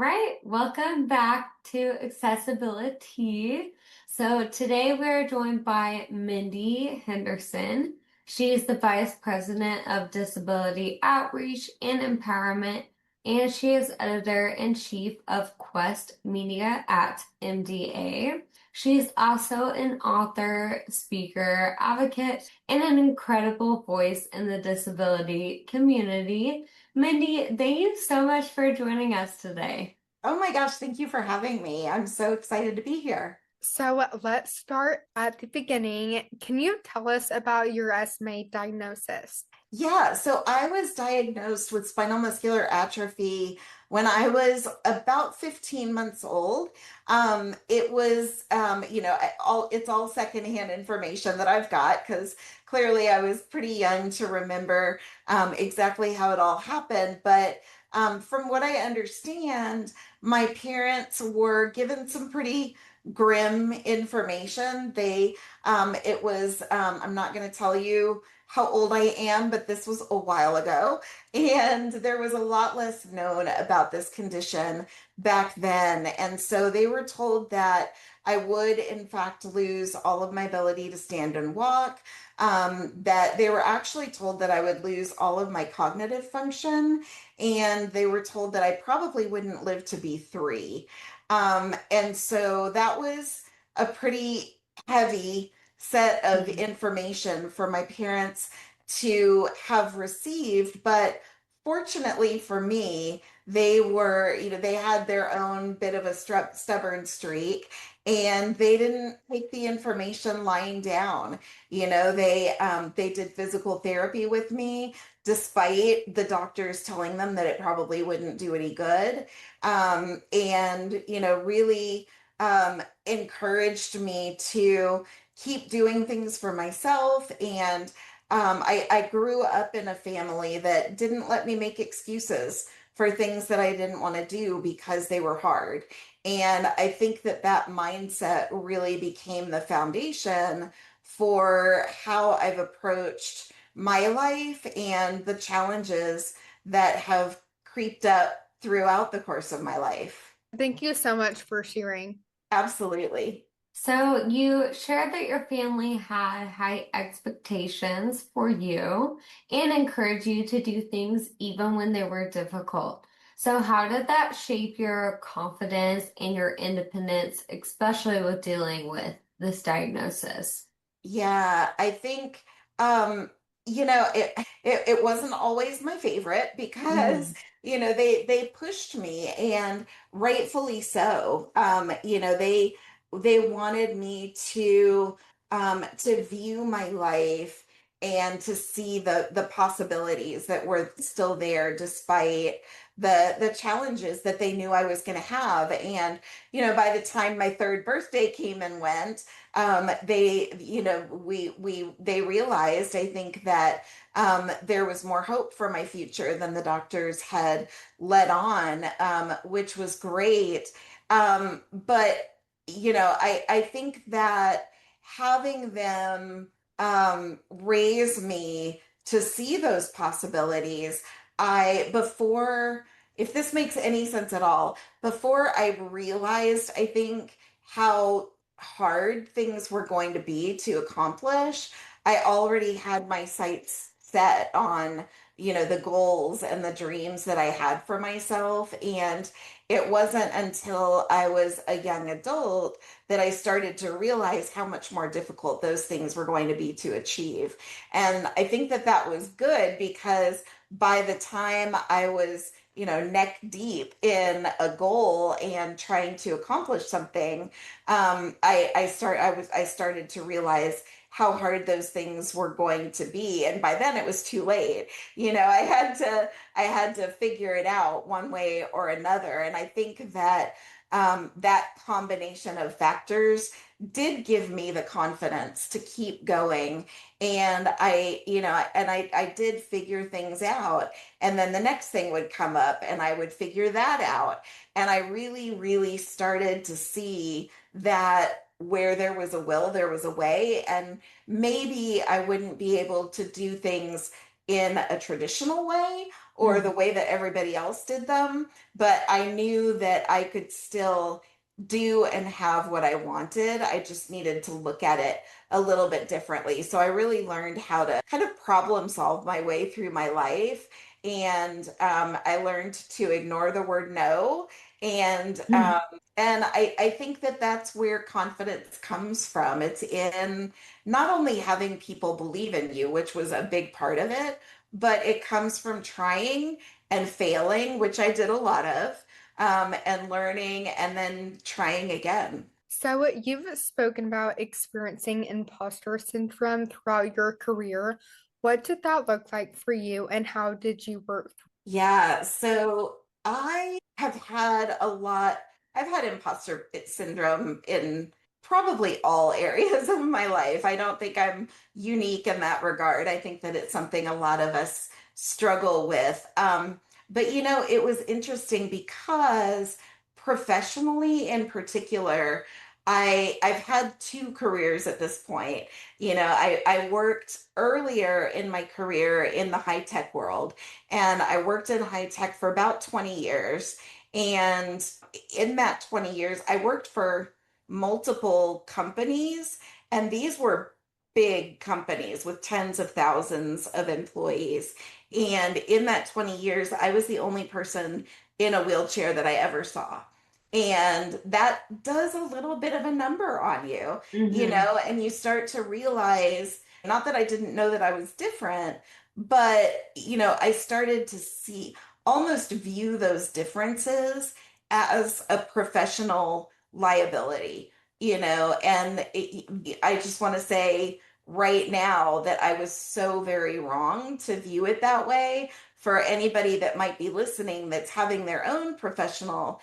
Right, welcome back to Accessibility. So today we're joined by Mindy Henderson. She's the Vice President of Disability Outreach and Empowerment, and she is Editor-in-Chief of Quest Media at MDA. She's also an author, speaker, advocate, and an incredible voice in the disability community. Mindy, thank you so much for joining us today. Oh my gosh, thank you for having me. I'm so excited to be here. So let's start at the beginning. Can you tell us about your SMA diagnosis? Yeah, so I was diagnosed with spinal muscular atrophy when I was about 15 months old. It was, it's all secondhand information that I've got because clearly I was pretty young to remember exactly how it all happened. But from what I understand, my parents were given some pretty grim information. I'm not going to tell you how old I am, but this was a while ago. And there was a lot less known about this condition back then. And so they were told that I would, in fact, lose all of my ability to stand and walk. That they were actually told that I would lose all of my cognitive function. And they were told that I probably wouldn't live to be three. And so that was a pretty heavy set of information for my parents to have received. But fortunately for me, they had their own bit of a stubborn streak and they didn't take the information lying down. They did physical therapy with me despite the doctors telling them that it probably wouldn't do any good. Really encouraged me to keep doing things for myself. And I grew up in a family that didn't let me make excuses for things that I didn't want to do because they were hard. And I think that that mindset really became the foundation for how I've approached my life and the challenges that have creeped up throughout the course of my life. Thank you so much for sharing. Absolutely. So you shared that your family had high expectations for you and encouraged you to do things even when they were difficult. So how did that shape your confidence and your independence, especially with dealing with this diagnosis? Yeah, I think um, it wasn't always my favorite because Mhm. they pushed me and rightfully so. They wanted me to view my life and to see the possibilities that were still there despite the challenges that they knew I was going to have. And by the time my third birthday came and went, they realized, I think, that there was more hope for my future than the doctors had let on, which was great. But I think that having them raise me to see those possibilities, before, if this makes any sense at all, before I realized, I think, how hard things were going to be to accomplish, I already had my sights set on, the goals and the dreams that I had for myself. And it wasn't until I was a young adult that I started to realize how much more difficult those things were going to be to achieve. And I think that that was good because by the time I was, neck deep in a goal and trying to accomplish something, I started to realize how hard those things were going to be. And by then it was too late. I had to figure it out one way or another. And I think that that combination of factors did give me the confidence to keep going. And I did figure things out. And then the next thing would come up and I would figure that out. And I really, really started to see that where there was a will, there was a way. And maybe I wouldn't be able to do things in a traditional way, or the way that everybody else did them, but I knew that I could still do and have what I wanted. I just needed to look at it a little bit differently. So I really learned how to kind of problem solve my way through my life. And I learned to ignore the word no. And Mhm. I think that that's where confidence comes from. It's in not only having people believe in you, which was a big part of it, but it comes from trying and failing, which I did a lot of, and learning and then trying again. So, you've spoken about experiencing imposter syndrome throughout your career. What did that look like for you, and how did you work? Yeah, so I have had a lot, I've had imposter syndrome in probably all areas of my life. I don't think I'm unique in that regard. I think that it's something a lot of us struggle with. But it was interesting because professionally in particular, I've had two careers at this point. I worked earlier in my career in the high tech world, and I worked in high tech for about 20 years. And in that 20 years, I worked for multiple companies, and these were big companies with tens of thousands of employees. And in that 20 years, I was the only person in a wheelchair that I ever saw. And that does a little bit of a number on you, Mhm. and you start to realize, not that I didn't know that I was different, but, I started to see, almost view those differences as a professional liability, and I just want to say right now that I was so very wrong to view it that way. For anybody that might be listening that's having their own professional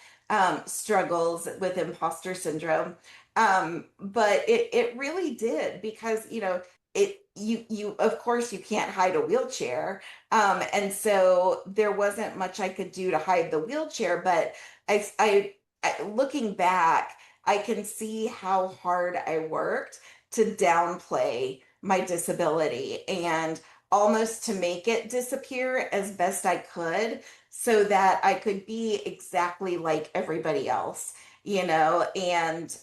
struggles with imposter syndrome. But it really did, because, you of course you can't hide a wheelchair, and so there wasn't much I could do to hide the wheelchair. But looking back, I can see how hard I worked to downplay my disability and almost to make it disappear as best I could, so that I could be exactly like everybody else, and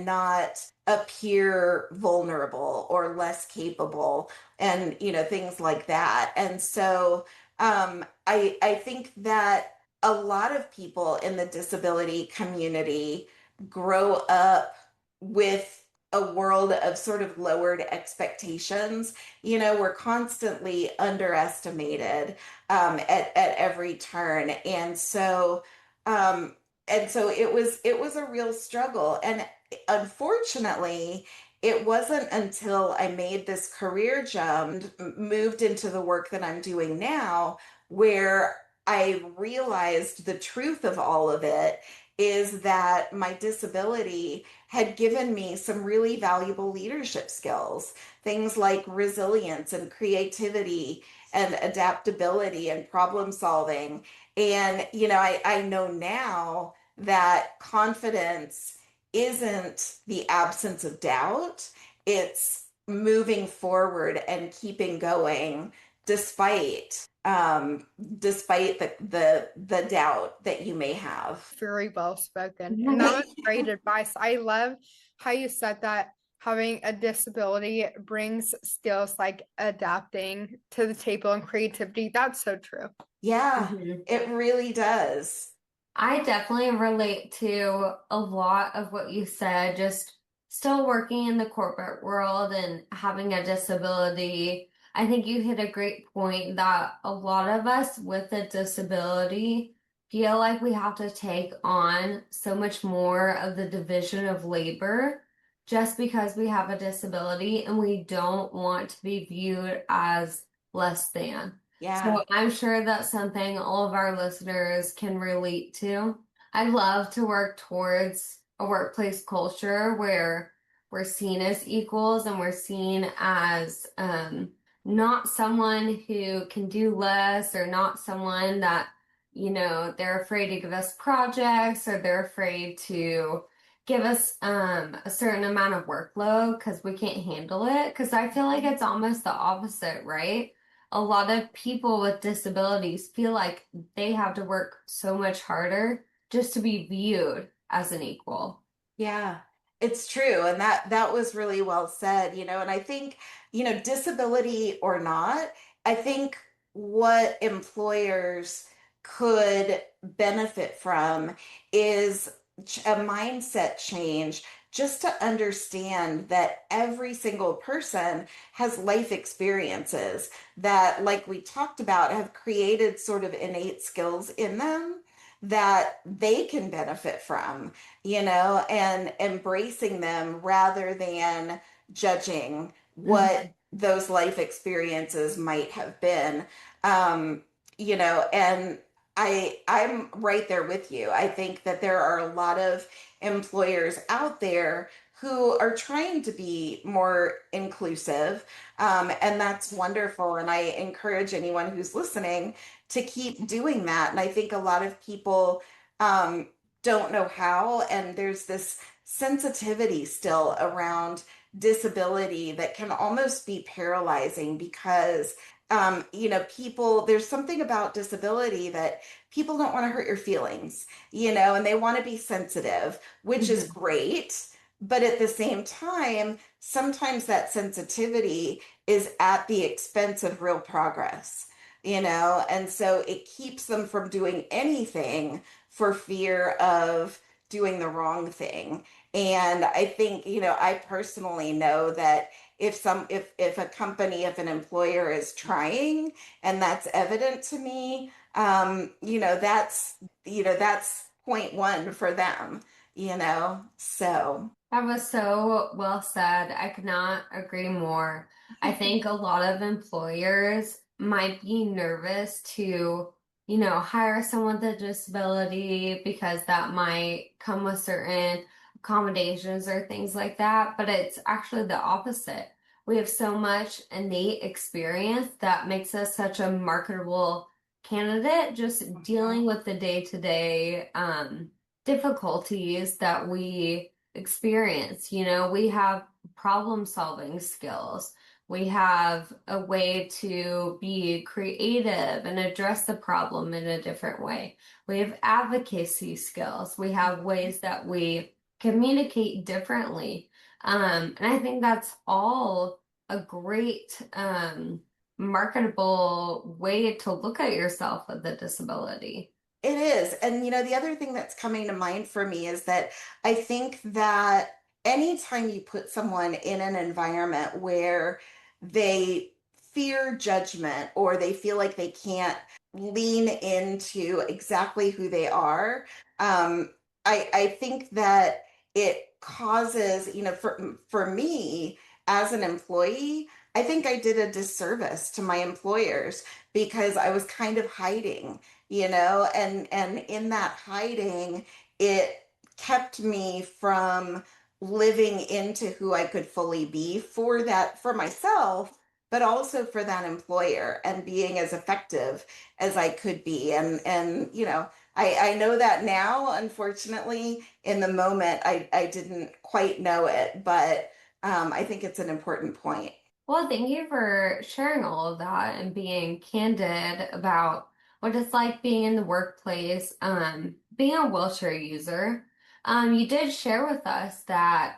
not appear vulnerable or less capable, and things like that. And so I think that a lot of people in the disability community grow up with a world of sort of lowered expectations. We're constantly underestimated at every turn. And so it was a real struggle. And unfortunately, it wasn't until I made this career jump, moved into the work that I'm doing now, where I realized the truth of all of it is that my disability had given me some really valuable leadership skills, things like resilience and creativity and adaptability and problem solving. And, I know now that confidence isn't the absence of doubt, it's moving forward and keeping going despite despite the doubt that you may have. Very well spoken. And that was great advice. I love how you said that having a disability brings skills like adapting to the table and creativity. That's so true. Yeah, Mhm. it really does. I definitely relate to a lot of what you said, just still working in the corporate world and having a disability. I think you hit a great point that a lot of us with a disability feel like we have to take on so much more of the division of labor just because we have a disability and we don't want to be viewed as less than. Yeah. So I'm sure that's something all of our listeners can relate to. I'd love to work towards a workplace culture where we're seen as equals and we're seen as not someone who can do less or not someone that, they're afraid to give us projects or they're afraid to give us a certain amount of workload because we can't handle it. Because I feel like it's almost the opposite, right? a lot of people with disabilities feel like they have to work so much harder just to be viewed as an equal. Yeah, it's true. And that was really well said, and I think, disability or not, I think what employers could benefit from is a mindset change, just to understand that every single person has life experiences that, like we talked about, have created sort of innate skills in them that they can benefit from, and embracing them rather than judging what Mhm. those life experiences might have been. Um, and I'm right there with you. I think that there are a lot of employers out there who are trying to be more inclusive, and that's wonderful. And I encourage anyone who's listening to keep doing that. And I think a lot of people um, don't know how, and there's this sensitivity still around disability that can almost be paralyzing because people, there's something about disability that people don't want to hurt your feelings, and they want to be sensitive, which is Mhm. great. But at the same time, sometimes that sensitivity is at the expense of real progress, and so it keeps them from doing anything for fear of doing the wrong thing. And I think, I personally know that if a company, if an employer is trying, and that's evident to me, that's point one for them, so That was so well said. I could not agree more. I think a lot of employers might be nervous to, hire someone with a disability because that might come with certain accommodations or things like that. But it's actually the opposite. We have so much innate experience that makes us such a marketable candidate, just dealing with the day-to-day difficulties that we experience. We have problem solving skills. We have a way to be creative and address the problem in a different way. We have advocacy skills. We have ways that we communicate differently. And I think that's all a great marketable way to look at yourself with a disability. it is. And the other thing that's coming to mind for me is that I think that anytime you put someone in an environment where they fear judgment or they feel like they can't lean into exactly who they are, um, I think that it causes, for me as an employee, I think I did a disservice to my employers because I was kind of hiding, and in that hiding, it kept me from living into who I could fully be for myself, but also for that employer, and being as effective as I could be. And I know that now. Unfortunately, in the moment, I didn't quite know it, but I think it's an important point. Well, thank you for sharing all of that and being candid about what it's like being in the workplace, being a wheelchair user. You did share with us that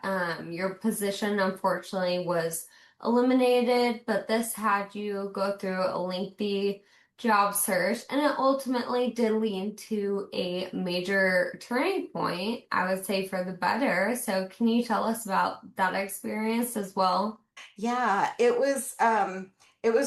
your position unfortunately was eliminated, but this had you go through a lengthy job search, and it ultimately did lead to a major turning point, I would say, for the better. So, can you tell us about that experience as well? Yeah, it was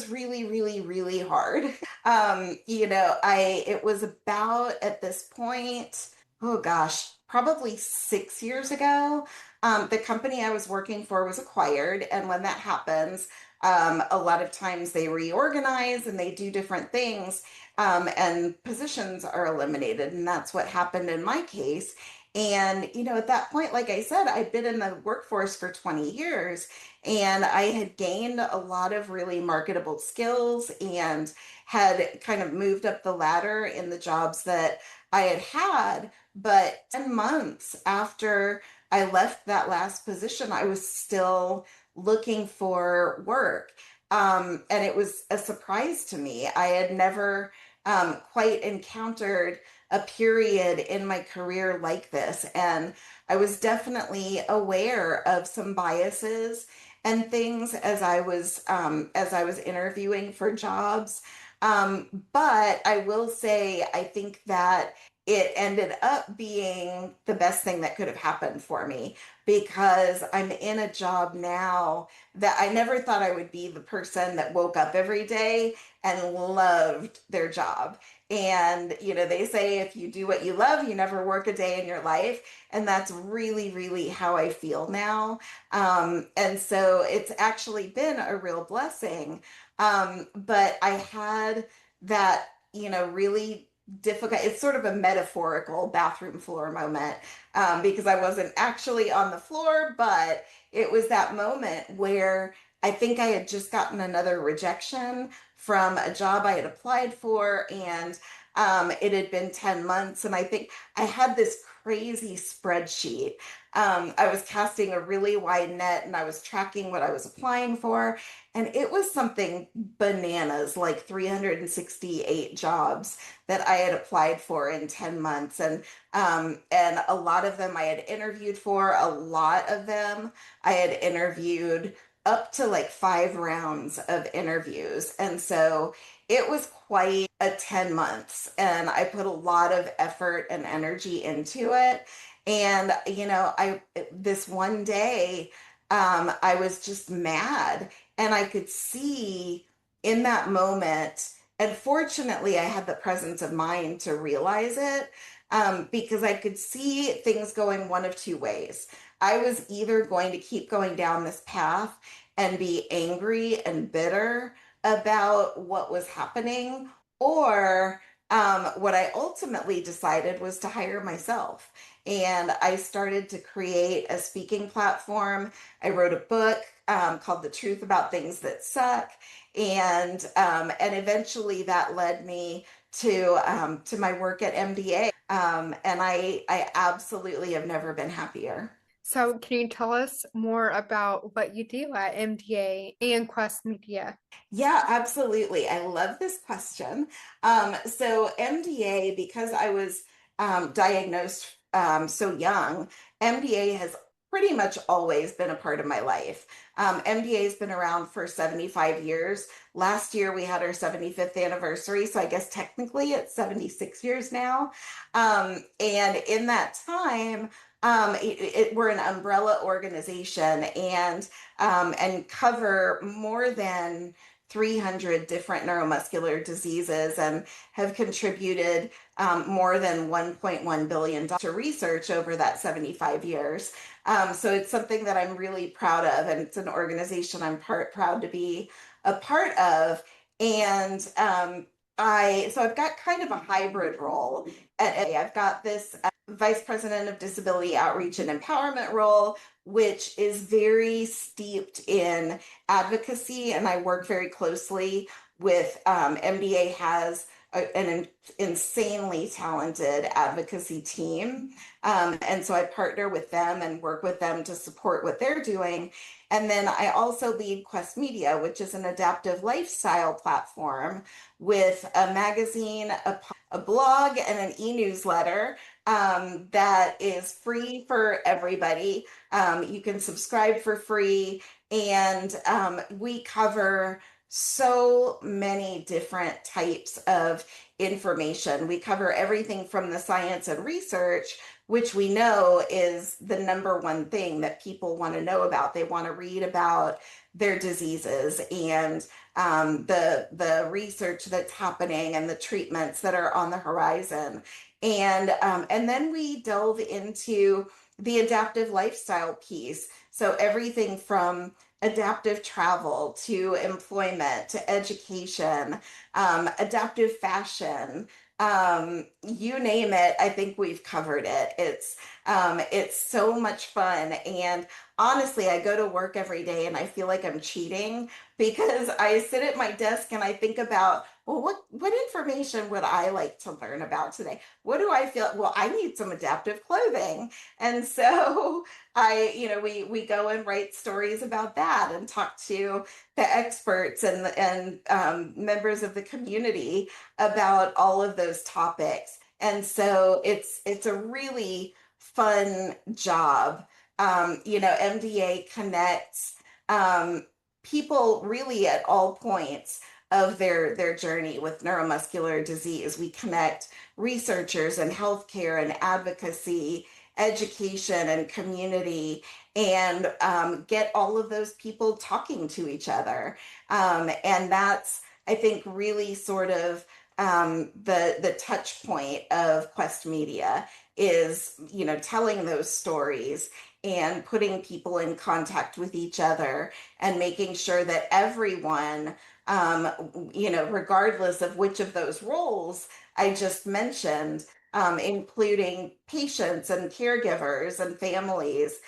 really, really, really hard. It was about at this point, oh gosh, probably 6 years ago. The company I was working for was acquired, and when that happens, a lot of times they reorganize and they do different things, and positions are eliminated, and that's what happened in my case. And at that point, like I said, I'd been in the workforce for 20 years, and I had gained a lot of really marketable skills and had kind of moved up the ladder in the jobs that I had had. But 10 months after I left that last position, I was still looking for work. And it was a surprise to me. I had never quite encountered a period in my career like this. And I was definitely aware of some biases and things as I was interviewing for jobs. But I will say, I think that it ended up being the best thing that could have happened for me because I'm in a job now that I never thought I would be the person that woke up every day and loved their job. And, you know, they say if you do what you love, you never work a day in your life. And that's really, really how I feel now. And so it's actually been a real blessing. But I had that, you know, really difficult, it's sort of a metaphorical bathroom floor moment because I wasn't actually on the floor, but it was that moment where I think I had just gotten another rejection from a job I had applied for, and it had been 10 months. And I think I had this crazy spreadsheet. I was casting a really wide net and I was tracking what I was applying for. And it was something bananas, like 368 jobs that I had applied for in 10 months. And a lot of them I had interviewed for, a lot of them I had interviewed up to like 5 rounds of interviews. And so it was quite a 10 months. And I put a lot of effort and energy into it. And, you know, this one day, I was just mad. And I could see in that moment, and fortunately, I had the presence of mind to realize it because I could see things going one of two ways. I was either going to keep going down this path and be angry and bitter about what was happening, or what I ultimately decided was to hire myself. And I started to create a speaking platform. I wrote a book called The Truth About Things That Suck. And eventually that led me to my work at MDA. And I absolutely have never been happier. So, can you tell us more about what you do at MDA and Quest Media? Yeah, absolutely. I love this question. So MDA, because I was diagnosed so young, MDA has pretty much always been a part of my life. MDA has been around for 75 years. Last year we had our 75th anniversary, so I guess technically it's 76 years now. And in that time, we're an umbrella organization and cover more than 300 different neuromuscular diseases and have contributed more than $1.1 billion to research over that 75 years. So it's something that I'm really proud of, and it's an organization I'm proud to be a part of. And so I've got kind of a hybrid role at MA. I've got this Vice President of Disability Outreach and Empowerment role, which is very steeped in advocacy, and I work very closely with MDA has an insanely talented advocacy team. And so I partner with them and work with them to support what they're doing. And then I also lead Quest Media, which is an adaptive lifestyle platform with a magazine, a blog, and an e-newsletter that is free for everybody. You can subscribe for free, and we cover so many different types of information. We cover everything from the science and research, which we know is the number one thing that people want to know about. They want to read about their diseases and the research that's happening and the treatments that are on the horizon. And then we delve into the adaptive lifestyle piece. So everything from adaptive travel to employment to education, adaptive fashion, you name it, I think we've covered it. It's so much fun. And honestly, I go to work every day and I feel like I'm cheating because I sit at my desk and I think about well, what information would I like to learn about today? What do I feel? Well, I need some adaptive clothing. And so we go and write stories about that and talk to the experts and members of the community about all of those topics. And so it's a really fun job. MDA connects um, people really at all points of their journey with neuromuscular disease. We connect researchers and healthcare and advocacy, education and community, and get all of those people talking to each other. And that's, I think, really sort of the touch point of Quest Media is, telling those stories and putting people in contact with each other and making sure that everyone, regardless of which of those roles I just mentioned, including patients and caregivers and families,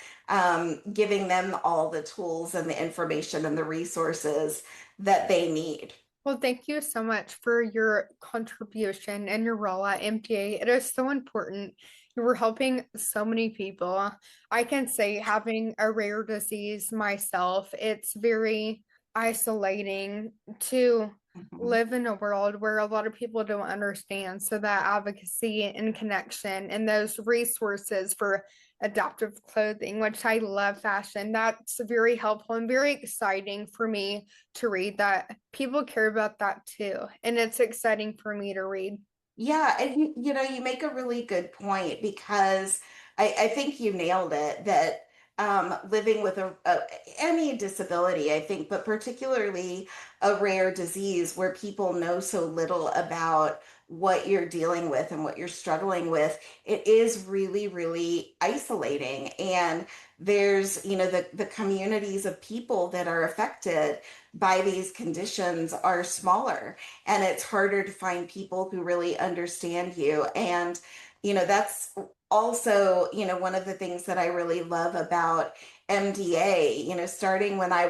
giving them all the tools and the information and the resources that they need. Well, thank you so much for your contribution and your role at MTA. It is so important. You were helping so many people. I can say, having a rare disease myself, it's very isolating to Mhm. live in a world where a lot of people don't understand. So that advocacy and connection and those resources for adaptive clothing, which I love fashion, that's very helpful and very exciting for me to read that people care about that too. And it's exciting for me to read. Yeah, and you make a really good point because I think you nailed it that living with any disability, I think, but particularly a rare disease where people know so little about what you're dealing with and what you're struggling with, it is really, really isolating. And there's, the communities of people that are affected by these conditions are smaller, and it's harder to find people who really understand you. And that's also one of the things that I really love about MDA. Starting when I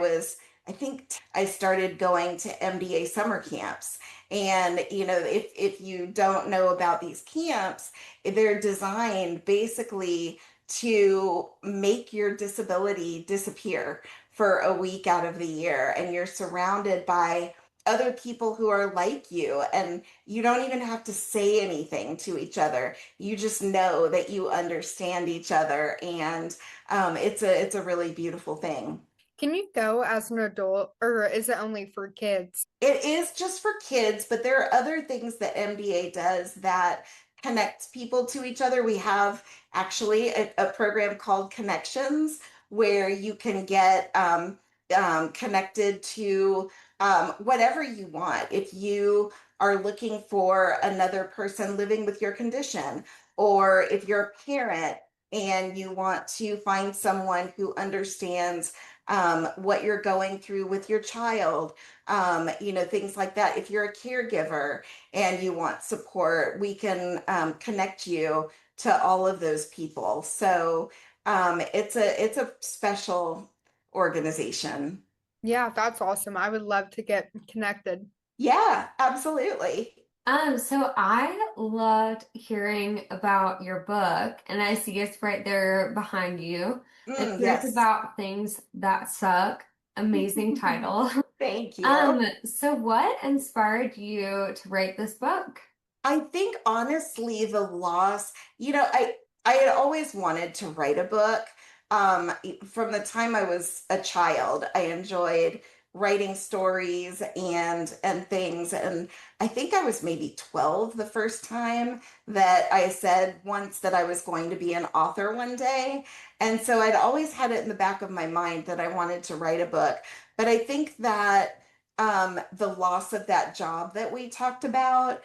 think I started going to MDA summer camps. And if you don't know about these camps, they're designed basically to make your disability disappear for a week out of the year, and you're surrounded by other people who are like you, and you don't even have to say anything to each other. You just know that you understand each other, and it's a really beautiful thing. Can you go as an adult or is it only for kids? It is just for kids, but there are other things that MDA does that connects people to each other. We have actually a program called Connections where you can get connected to whatever you want. If you are looking for another person living with your condition, or if you're a parent and you want to find someone who understands what you're going through with your child, things like that. If you're a caregiver and you want support, we can connect you to all of those people. So it's a special organization. Yeah, that's awesome. I would love to get connected. Yeah, absolutely. So I loved hearing about your book, and I see it's right there behind you. The Truth Yes. About Things That Suck. Amazing title. Thank you. So what inspired you to write this book? I think honestly, the loss, I had always wanted to write a book. From the time I was a child, I enjoyed writing stories and things. And I think I was maybe 12 the first time that I said once that I was going to be an author one day. And so I'd always had it in the back of my mind that I wanted to write a book. But I think that the loss of that job that we talked about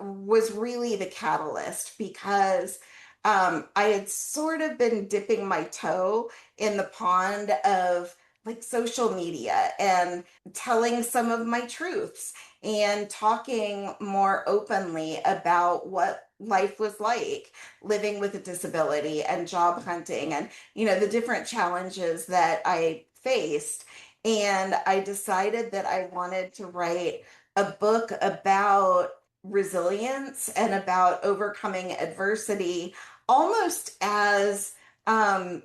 was really the catalyst because I had sort of been dipping my toe in the pond of like social media and telling some of my truths and talking more openly about what life was like living with a disability and job hunting and the different challenges that I faced. And I decided that I wanted to write a book about resilience and about overcoming adversity, almost as in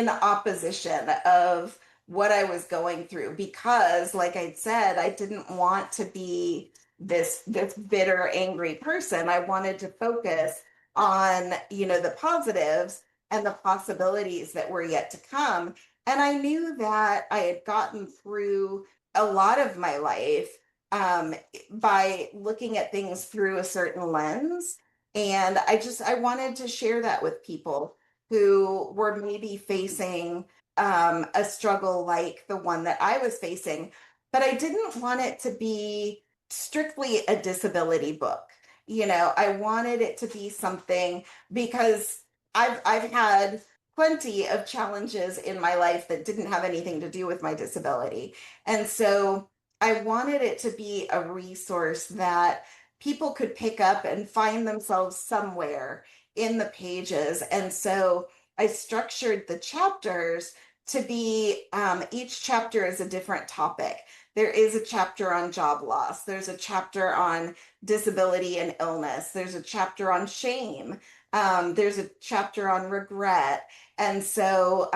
opposition of what I was going through, because like I said, I didn't want to be this bitter, angry person. I wanted to focus on, the positives and the possibilities that were yet to come. And I knew that I had gotten through a lot of my life um, by looking at things through a certain lens. And I wanted to share that with people who were maybe facing a struggle like the one that I was facing. But I didn't want it to be strictly a disability book. I wanted it to be something because I've had plenty of challenges in my life that didn't have anything to do with my disability. And so I wanted it to be a resource that people could pick up and find themselves somewhere in the pages. And so I structured the chapters to be each chapter is a different topic. There is a chapter on job loss, there's a chapter on disability and illness, there's a chapter on shame, there's a chapter on regret. And so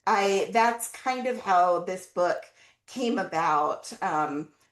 that's kind of how this book came about,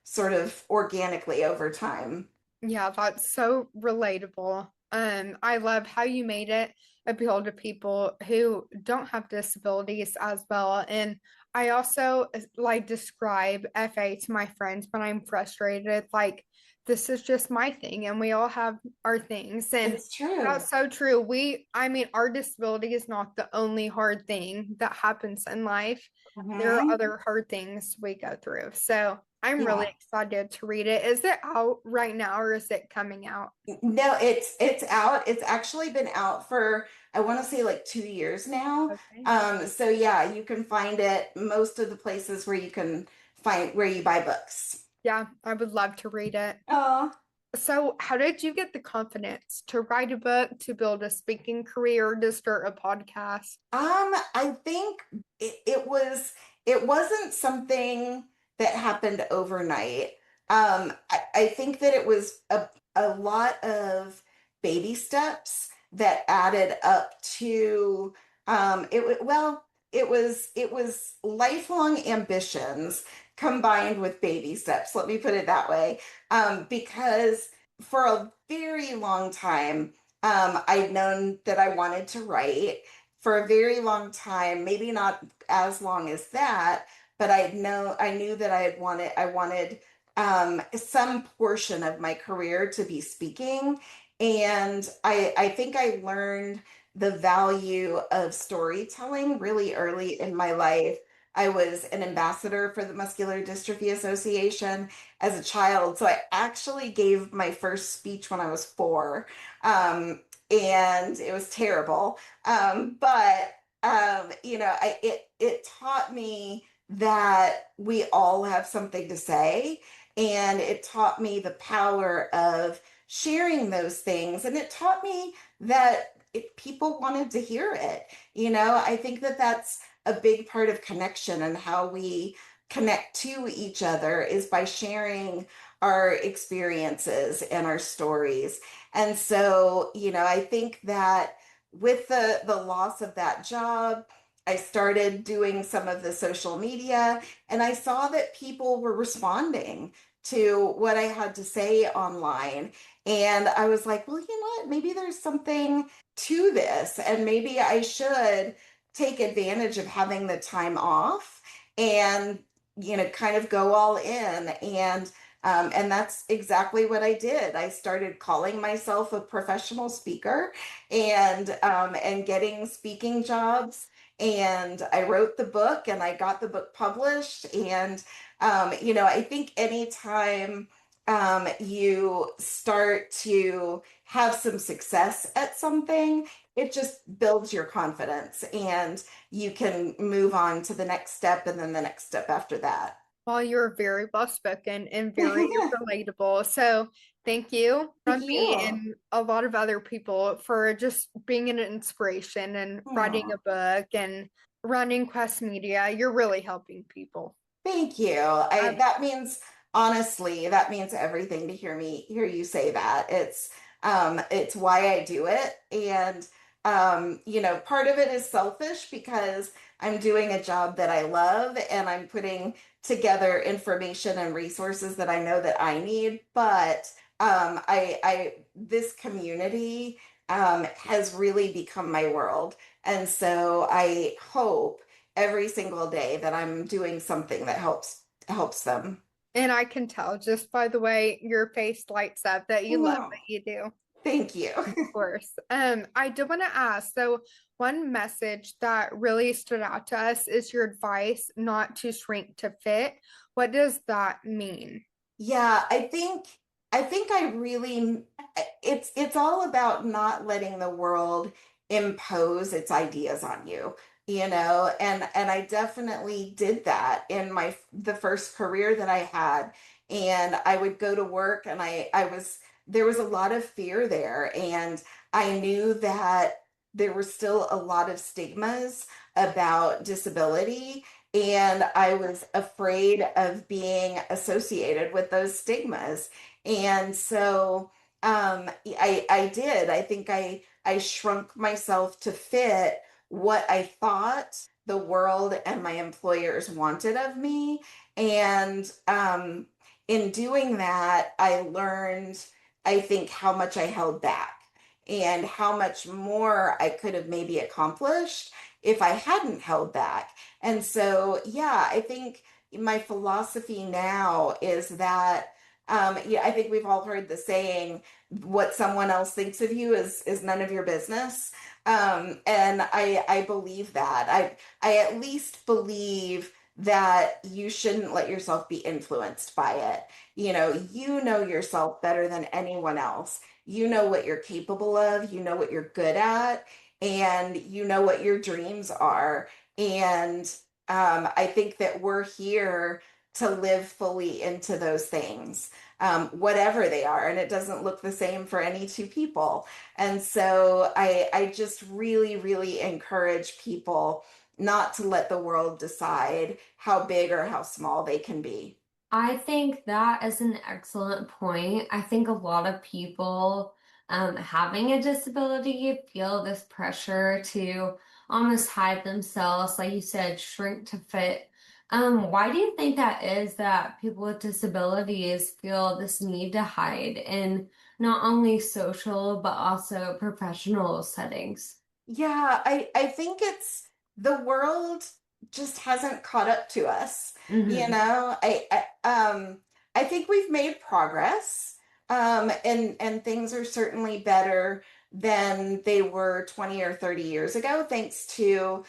sort of organically over time. Yeah, that's so relatable. I love how you made it appeal to people who don't have disabilities as well. And I also like describe FA to my friends when I'm frustrated, like this is just my thing, and we all have our things. And It's true. that's so true. I mean, our disability is not the only hard thing that happens in life. There are Mhm. other hard things we go through. So I'm really Yeah. excited to read it. Is it out right now or is it coming out? No, it's out. It's actually been out for I want to say like 2 years now. Okay. So yeah, you can find it most of the places where you can find where you buy books. Yeah, I would love to read it. Oh, So, how did you get the confidence to write a book, to build a speaking career, to start a podcast? I think it wasn't something that happened overnight. I think that it was a lot of baby steps that added up to it was lifelong ambitions combined with baby steps. Let me put it that way. Because for a very long time, I'd known that I wanted to write for a very long time, maybe not as long as that, but I knew that I wanted some portion of my career to be speaking. And I think I learned the value of storytelling really early in my life. I was an ambassador for the Muscular Dystrophy Association as a child. So I actually gave my first speech when I was 4. And it was terrible. But it taught me that we all have something to say, and it taught me the power of sharing those things, and it taught me that people wanted to hear it. I think that that's a big part of connection and how we connect to each other is by sharing our experiences and our stories. And so, I think that with the loss of that job, I started doing some of the social media, and I saw that people were responding to what I had to say online. And I was like, well, you know what? Maybe there's something to this, and maybe I should take advantage of having the time off and, kind of go all in. And that's exactly what I did. I started calling myself a professional speaker and getting speaking jobs. And I wrote the book and I got the book published. And I think anytime you start to have some success at something, it just builds your confidence and you can move on to the next step and then the next step after that. Well, you're very well spoken and very relatable. So, thank you Thank from me you. and a lot of other people for just being an inspiration and writing Yeah. a book and running Quest Media. You're really helping people. Thank you. Um, That means honestly, that means everything to hear you say that. It's why I do it. And part of it is selfish because I'm doing a job that I love and I'm putting together information and resources that I know that I need. But this community has really become my world. And so I hope every single day that I'm doing something that helps them. And I can tell just by the way your face lights up that you love what Oh, you do. thank you. Of course. I did want to ask, so one message that really stood out to us is your advice not to shrink to fit. What does that mean? Yeah, I think I really it's all about not letting the world impose its ideas on you, and I definitely did that in my the first career that I had. And I would go to work and I was there was a lot of fear there, and I knew that there were still a lot of stigmas about disability, and I was afraid of being associated with those stigmas. And so I did. I think I shrunk myself to fit what I thought the world and my employers wanted of me. And in doing that, I learned, I think, how much I held back and how much more I could have maybe accomplished if I hadn't held back. And so, yeah, I think my philosophy now is that, yeah, I think we've all heard the saying, "What someone else thinks of you is none of your business." And I believe that. I at least believe that you shouldn't let yourself be influenced by it. You know yourself better than anyone else. You know what you're capable of. You know what you're good at, and you know what your dreams are. And I think that we're here to live fully into those things, whatever they are. And it doesn't look the same for any two people. And so I just really, really encourage people not to let the world decide how big or how small they can be. I think that is an excellent point. I think a lot of people having a disability feel this pressure to almost hide themselves, like you said, shrink to fit. Why do you think that is that people with disabilities feel this need to hide in not only social but also professional settings? Yeah, I think it's the world just hasn't caught up to us. You Hmm. know, I think we've made progress, and things are certainly better than they were 20 or 30 years ago, thanks to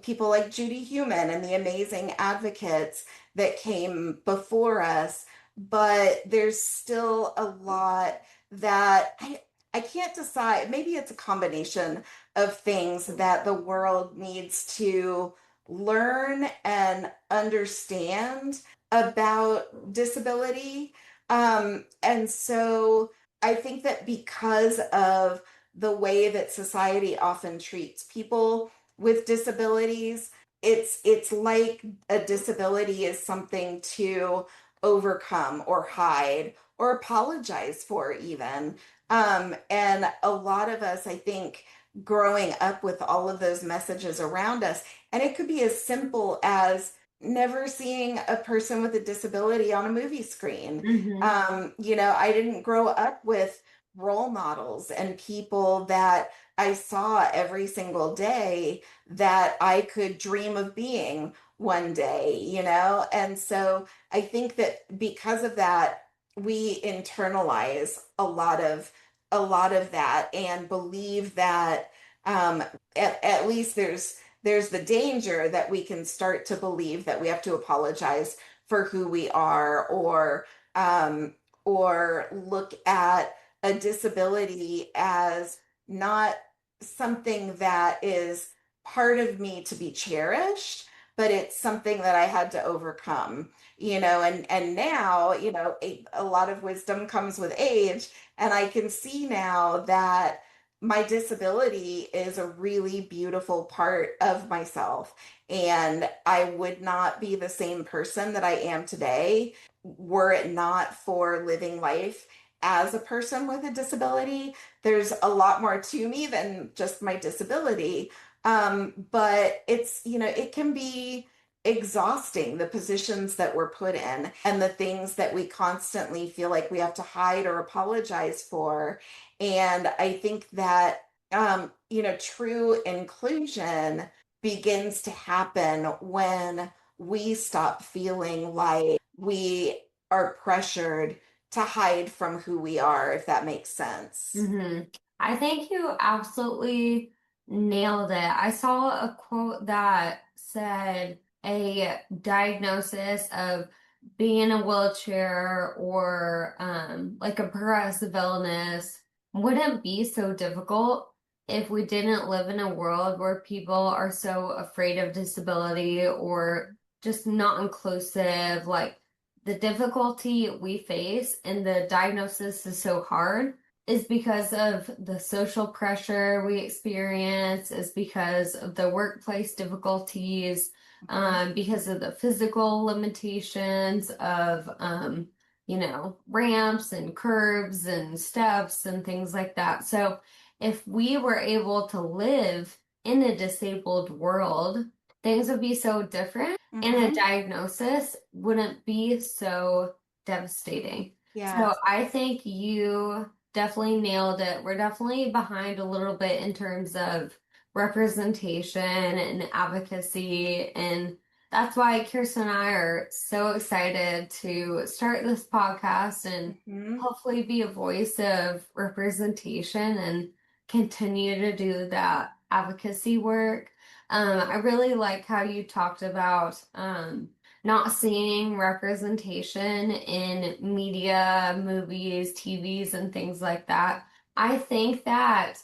people like Judy Human and the amazing advocates that came before us. But there's still a lot that I can't decide. Maybe it's a combination of things that the world needs to learn and understand about disability. And so I think that because of the way that society often treats people with disabilities, it's like a disability is something to overcome or hide or apologize for even. And a lot of us, I think, growing up with all of those messages around us, and it could be as simple as never seeing a person with a disability on a movie screen. Hmm. I didn't grow up with role models and people that I saw every single day that I could dream of being one day. And so I think that because of that, we internalize a lot of that and believe that at least there's the danger that we can start to believe that we have to apologize for who we are, um, or look at a disability as not something that is part of me to be cherished, but it's something that I had to overcome. And now, a lot of wisdom comes with age, and I can see now that my disability is a really beautiful part of myself. And I would not be the same person that I am today were it not for living life as a person with a disability. There's a lot more to me than just my disability. But it's, it can be exhausting, the positions that we're put in and the things that we constantly feel like we have to hide or apologize for. And I think that, true inclusion begins to happen when we stop feeling like we are pressured to hide from who we are, if that makes sense. hmm I think you absolutely nailed it. I saw a quote that said a diagnosis of being in a wheelchair or like a progressive illness wouldn't be so difficult if we didn't live in a world where people are so afraid of disability or just not inclusive. Like the difficulty we face and the diagnosis is so hard is because of the social pressure we experience, is because of the workplace difficulties, because of the physical limitations of, ramps and curbs and steps and things like that. So if we were able to live in a disabled world, things would be so different and a Mm-hmm. diagnosis wouldn't be so devastating. So Yes. I think you definitely nailed it. We're definitely behind a little bit in terms of representation and advocacy. And that's why Kirsten and I are so excited to start this podcast and Mm-hmm. hopefully be a voice of representation and continue to do that advocacy work. I really like how you talked about not seeing representation in media, movies, TVs, and things like that. I think that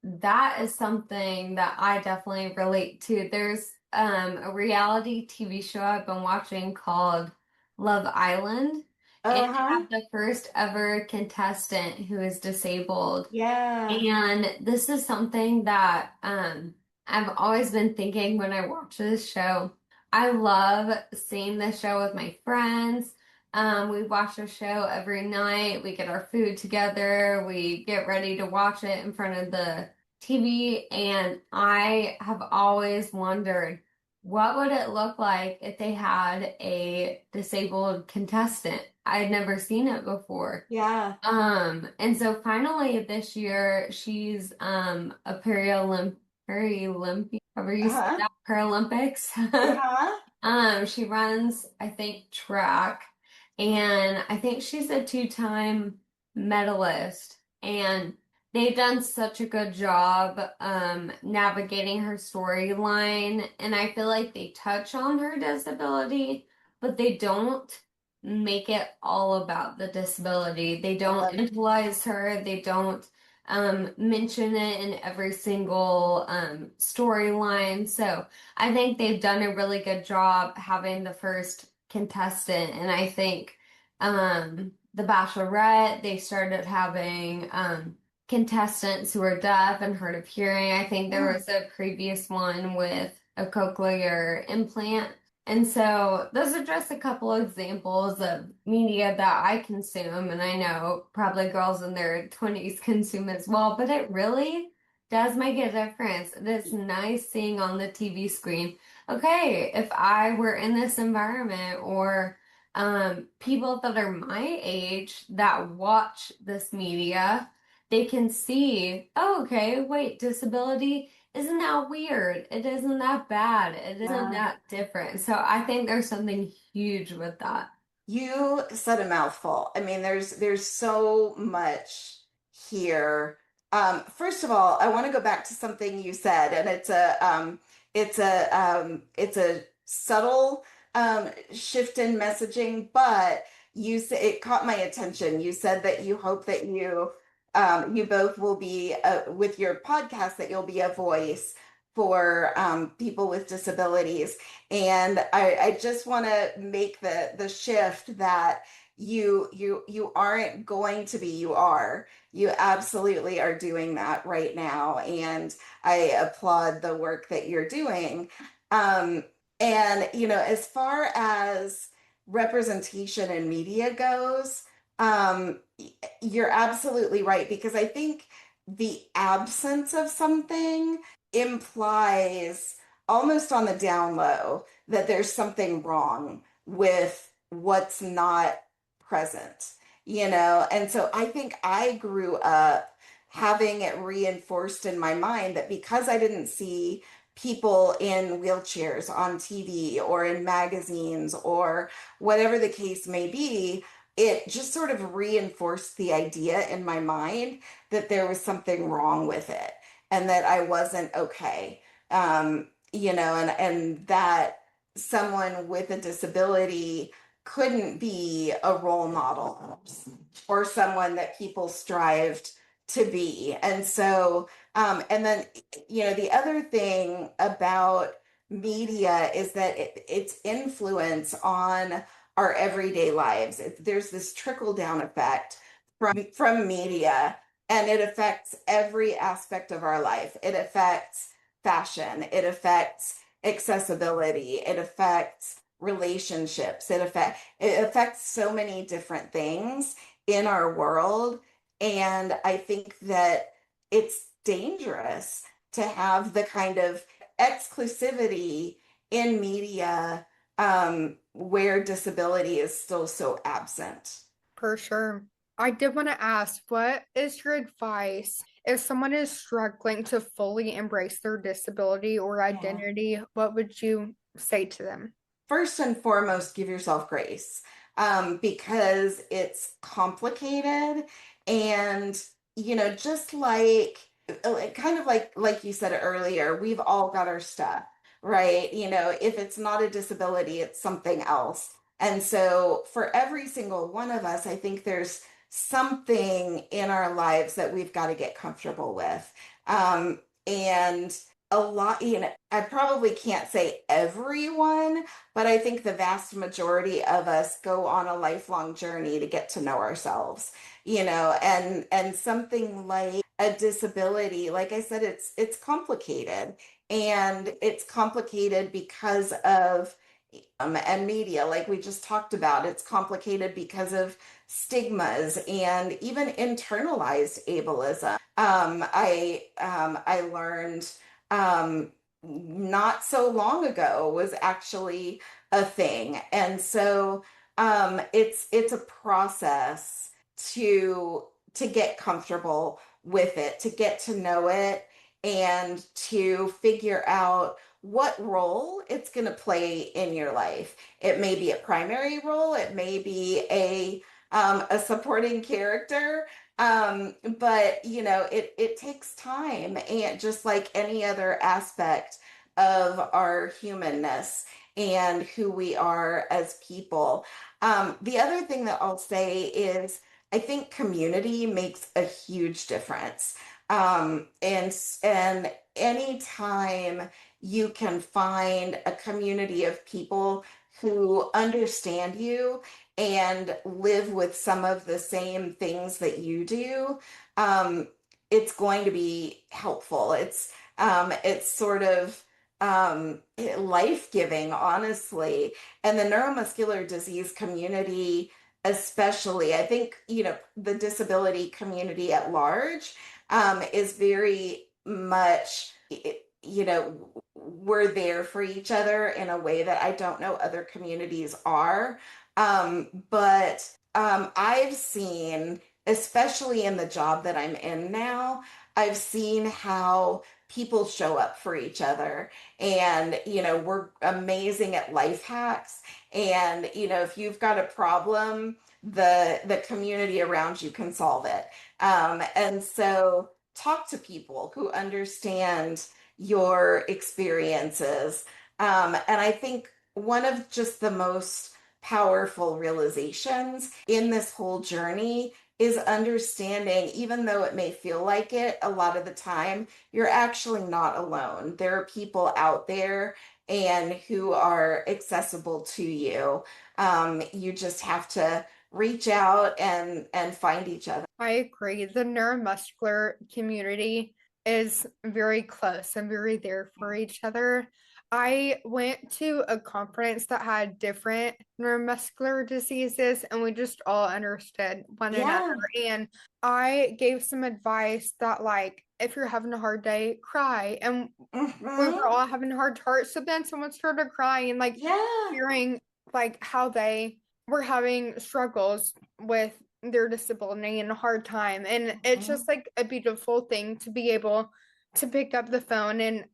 that is something that I definitely relate to. There's a reality TV show I've been watching called Love Island, and they Uh-huh. have the first ever contestant who is disabled. Yeah. And this is something that I've always been thinking when I watch this show. I love seeing this show with my friends. We watch the show every night. We get our food together. We get ready to watch it in front of the TV. And I have always wondered, what would it look like if they had a disabled contestant? I'd never seen it before. Yeah. And so finally this year she's a Paralympian, however you say Uh-huh. that, Paralympics. Uh-huh. She runs, I think, track, and I think she's a two-time medalist. And they've done such a good job navigating her storyline, and I feel like they touch on her disability, but they don't make it all about the disability. They I don't love it. internalize her. They don't mention it in every single storyline. So I think they've done a really good job having the first contestant. And I think The Bachelorette, they started having contestants who are deaf and hard of hearing. I think there Mm. was a previous one with a cochlear implant. And so those are just a couple examples of media that I consume, and I know probably girls in their 20s consume as well, but it really does make a difference. It is nice seeing on the TV screen, okay, if I were in this environment or people that are my age that watch this media, they can see, oh, okay, wait, disability isn't that weird? It isn't that bad. It isn't Yeah. that different. So I think there's something huge with that. You said a mouthful. I mean, there's so much here. First of all, I want to go back to something you said, and it's a subtle shift in messaging, but you said it caught my attention. You said that you hope that you both will be with your podcast that you'll be a voice for people with disabilities. And I just want to make the shift that you aren't going to be, you are. You absolutely are doing that right now. And I applaud the work that you're doing. Um, and as far as representation in media goes, you're absolutely right, because I think the absence of something implies almost on the down low that there's something wrong with what's not present, And so I think I grew up having it reinforced in my mind that because I didn't see people in wheelchairs on TV or in magazines or whatever the case may be, it just sort of reinforced the idea in my mind that there was something wrong with it and that I wasn't okay. And that someone with a disability couldn't be a role model or someone that people strived to be. And so, and then, the other thing about media is that its influence on our everyday lives. There's this trickle down effect from media, and it affects every aspect of our life. It affects fashion, it affects accessibility, it affects relationships, it affects so many different things in our world. And I think that it's dangerous to have the kind of exclusivity in media where disability is still so absent. For sure. I did want to ask, what is your advice if someone is struggling to fully embrace their disability or Yeah. identity? What would you say to them? First and foremost, give yourself grace, because it's complicated. And, just kind of like you said earlier, we've all got our stuff, right? If it's not a disability, it's something else. And so for every single one of us, I think there's something in our lives that we've got to get comfortable with. And a lot, I probably can't say everyone, but I think the vast majority of us go on a lifelong journey to get to know ourselves, and something like a disability, like I said, it's complicated, and it's complicated because of and media, like we just talked about. It's complicated because of stigmas and even internalized ableism. I learned not so long ago was actually a thing. And so it's a process to get comfortable with it, to get to know it, and to figure out what role it's going to play in your life. It may be a primary role, it may be a supporting character, but it takes time, and just like any other aspect of our humanness and who we are as people. The other thing that I'll say is I think community makes a huge difference. And anytime you can find a community of people who understand you and live with some of the same things that you do, um, it's going to be helpful. It's sort of life-giving, honestly. And the neuromuscular disease community, especially, I think, the disability community at large, is very much, we're there for each other in a way that I don't know other communities are. But I've seen, especially in the job that I'm in now, I've seen how people show up for each other. And, we're amazing at life hacks. And, if you've got a problem, the community around you can solve it. And so talk to people who understand your experiences. And I think one of just the most powerful realizations in this whole journey is understanding, even though it may feel like it a lot of the time, you're actually not alone. There are people out there and who are accessible to you. You just have to reach out and find each other. I agree. The neuromuscular community is very close and very there for each other. I went to a conference that had different neuromuscular diseases, and we just all understood one another. Yeah. And I gave some advice that, like, if you're having a hard day, cry. And we were Hmm. all having hard hearts. So then someone started crying, like Yeah. hearing like how they were having struggles with their disability and a hard time. And it's Mhm. just like a beautiful thing to be able to pick up the phone. And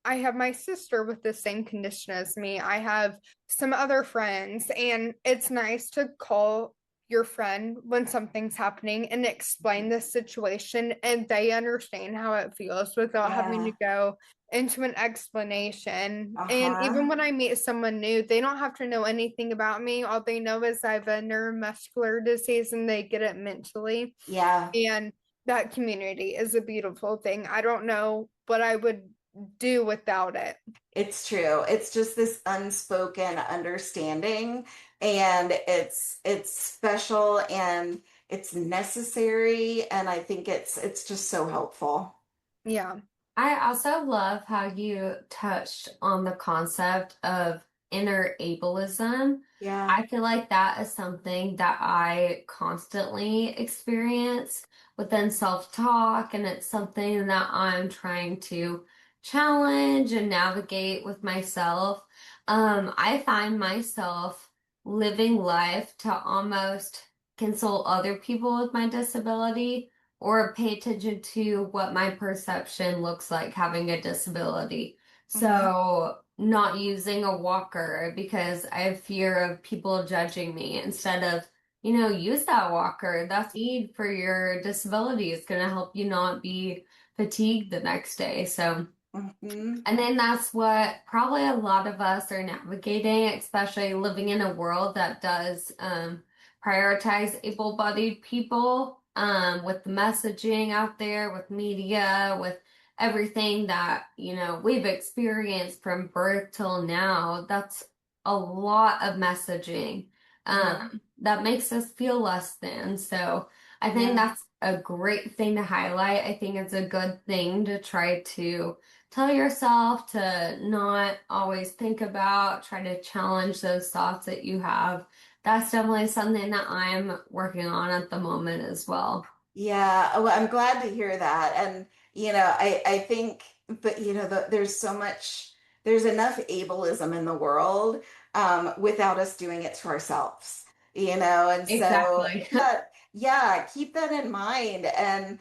I have my sister with the same condition as me. I have some other friends, and it's nice to call your friend when something's happening and explain the situation, and they understand how it feels without having to Yeah. go into an explanation. And even Uh-huh. when I meet someone new, they don't have to know anything about me. All they know is I have a neuromuscular disease and they get it mentally. Yeah. And that community is a beautiful thing. I don't know what I would do without it. It's true. It's just this unspoken understanding, and it's special and it's necessary, and I think it's just so helpful. Yeah. I also love how you touched on the concept of inner ableism. Yeah. I feel like that is something that I constantly experience within self-talk, and it's something that I'm trying to challenge and navigate with myself. I find myself living life to almost consult other people with my disability or pay attention to what my perception looks like having a disability. Hmm. So, not using a walker because I have fear of people judging me instead of, use that walker. That's need for your disability. It's going to help you not be fatigued the next day. So, Hmm. and then that's what probably a lot of us are navigating, especially living in a world that does prioritize able-bodied people with the messaging out there, with media, with everything that, we've experienced from birth till now. That's a lot of messaging Yeah. that makes us feel less than. So I think Yeah. that's a great thing to highlight. I think it's a good thing to try to tell yourself to not always think about, try to challenge those thoughts that you have. That's definitely something that I'm working on at the moment as well. Yeah, well, I'm glad to hear that. And, I think, but, there's so much, there's enough ableism in the world without us doing it to ourselves, and so Exactly. yeah, keep that in mind. And,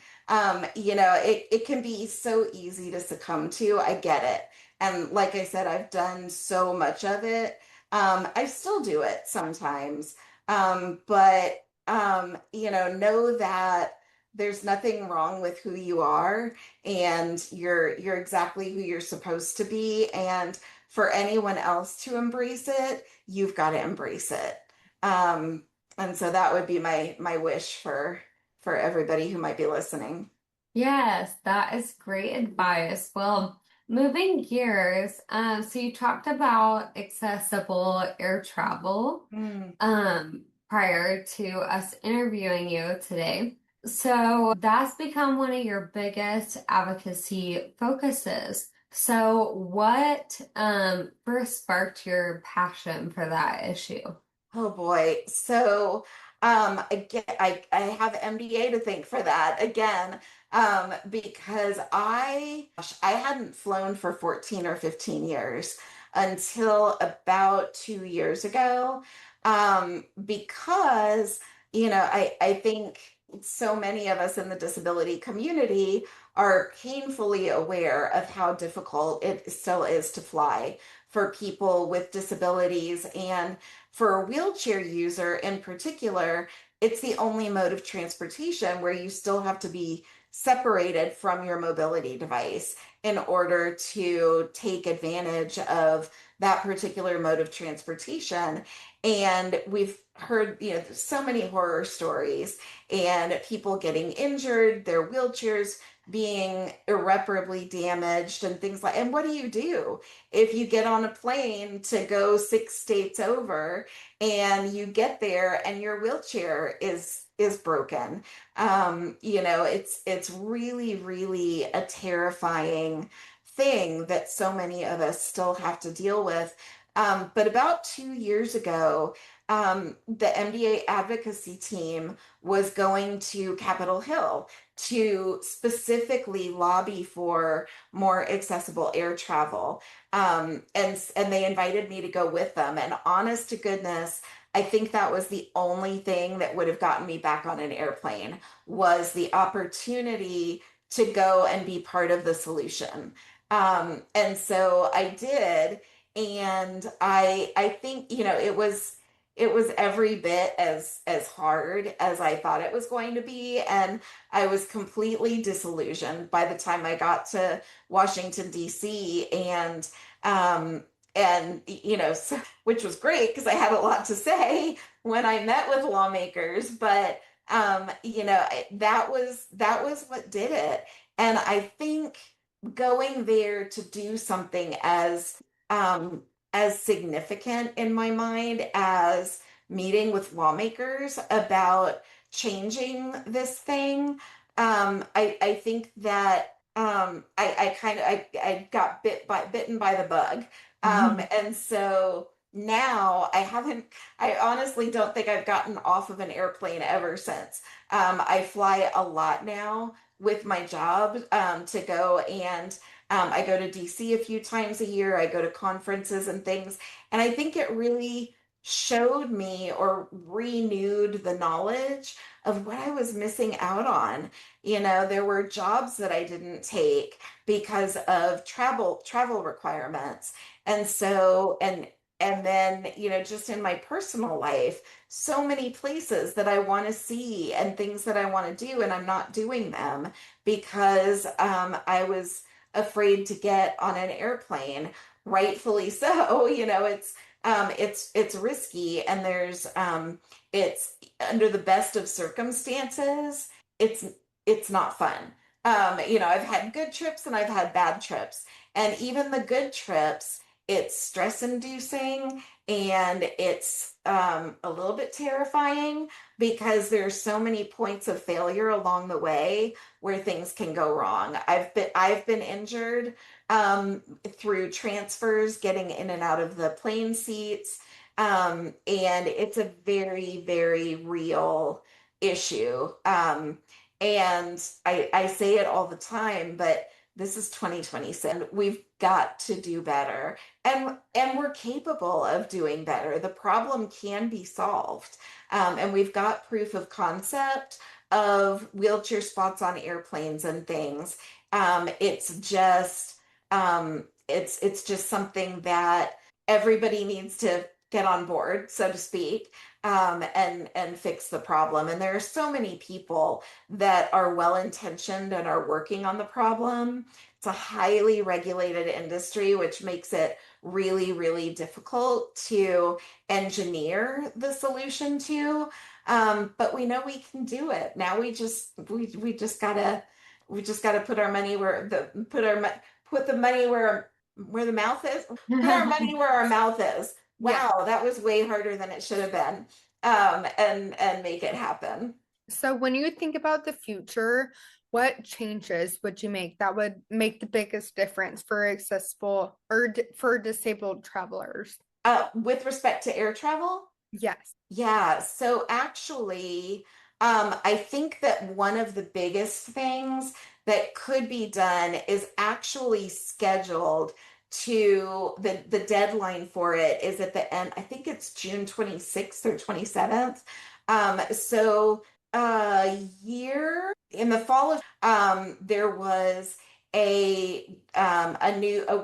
it can be so easy to succumb to. I get it. And like I said, I've done so much of it. I still do it sometimes. But, know that there's nothing wrong with who you are, and you're exactly who you're supposed to be. And for anyone else to embrace it, you've got to embrace it. Um, and so that would be my wish for everybody who might be listening. Yes, that is great advice. Well, moving gears, so you talked about accessible air travel, Mm. prior to us interviewing you today. So that's become one of your biggest advocacy focuses. So what, first sparked your passion for that issue? Oh boy. So again, I have MDA to thank for that again, because I hadn't flown for 14 or 15 years until about 2 years ago. Because, I think so many of us in the disability community are painfully aware of how difficult it still is to fly for people with disabilities. And for a wheelchair user in particular, it's the only mode of transportation where you still have to be separated from your mobility device in order to take advantage of that particular mode of transportation. And we've heard, so many horror stories and people getting injured, their wheelchairs being irreparably damaged and things like, and what do if you get on a plane to go 6 states over and you get there and your wheelchair is broken? It's really, really a terrifying thing that so many of us still have to deal with. But about 2 years ago, the MDA advocacy team was going to Capitol Hill to specifically lobby for more accessible air travel. And they invited me to go with them. And honest to goodness, I think that was the only thing that would have gotten me back on an airplane was the opportunity to go and be part of the solution. And so I did, and I think, it was every bit as hard as I thought it was going to be, and I was completely disillusioned by the time I got to Washington D.C. And so, which was great because I had a lot to say when I met with lawmakers, but that was what did it. And I think going there to do something as significant in my mind as meeting with lawmakers about changing this thing. I think that I got bitten by the bug. And so now I honestly don't think I've gotten off of an airplane ever since. I fly a lot now with my job, to go, and I go to DC a few times a year. I go to conferences and things. And I think it really showed me or renewed the knowledge of what I was missing out on. There were jobs that I didn't take because of travel requirements. And then, just in my personal life, so many places that I want to see and things that I want to do, and I'm not doing them because I was afraid to get on an airplane. Rightfully so. It's risky, and it's under the best of circumstances. It's it's not fun. I've had good trips and I've had bad trips, and even the good trips, it's stress inducing, and it's a little bit terrifying because there's so many points of failure along the way where things can go wrong. I've been injured through transfers, getting in and out of the plane seats, and it's a very, very real issue. And I say it all the time, but this is 2026. We've got to do better. And we're capable of doing better. The problem can be solved. And we've got proof of concept of wheelchair spots on airplanes and things. It's just something that everybody needs to get on board, so to speak, and fix the problem. And there are so many people that are well intentioned and are working on the problem. It's a highly regulated industry, which makes it really, really difficult to engineer the solution to. But we know we can do it. Now we just gotta put our money where put the money where the mouth is. Put our money where our mouth is. Yeah. Wow, that was way harder than it should have been. And make it happen. So when you think about the future, what changes would you make that would make the biggest difference for accessible or for disabled travelers? With respect to air travel, Yes. yeah, so actually, I think that one of the biggest things that could be done is actually scheduled to the deadline for it is at the end. I think it's June 26th or 27th. So year in the fall of there was a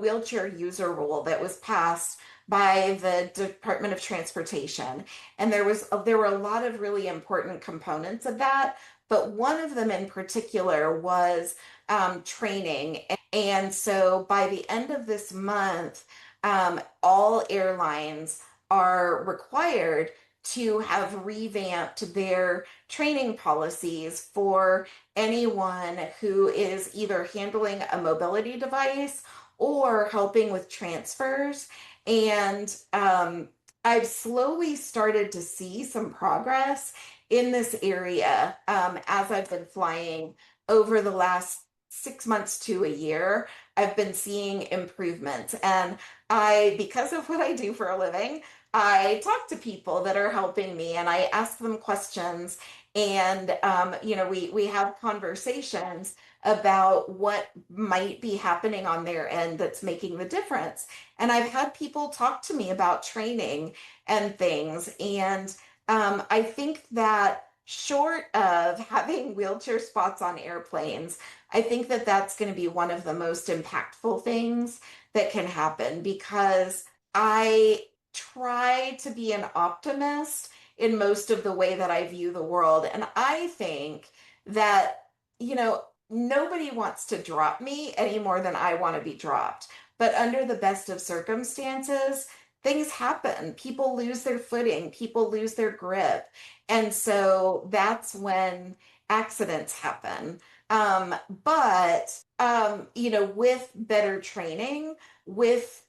wheelchair user rule that was passed by the Department of Transportation. And there were a lot of really important components of that, but one of them in particular was training. And so by the end of this month, all airlines are required to have revamped their training policies for anyone who is either handling a mobility device or helping with transfers. And I've slowly started to see some progress in this area, as I've been flying over the last 6 months to a year, I've been seeing improvements. And because of what I do for a living, I talk to people that are helping me and I ask them questions. And, we have conversations about what might be happening on their end that's making the difference. And I've had people talk to me about training and things. And I think that short of having wheelchair spots on airplanes, I think that that's going to be one of the most impactful things that can happen because I try to be an optimist in most of the way that I view the world. And I think that, nobody wants to drop me any more than I want to be dropped. But under the best of circumstances, things happen. People lose their footing, people lose their grip. And so that's when accidents happen. But with better training, with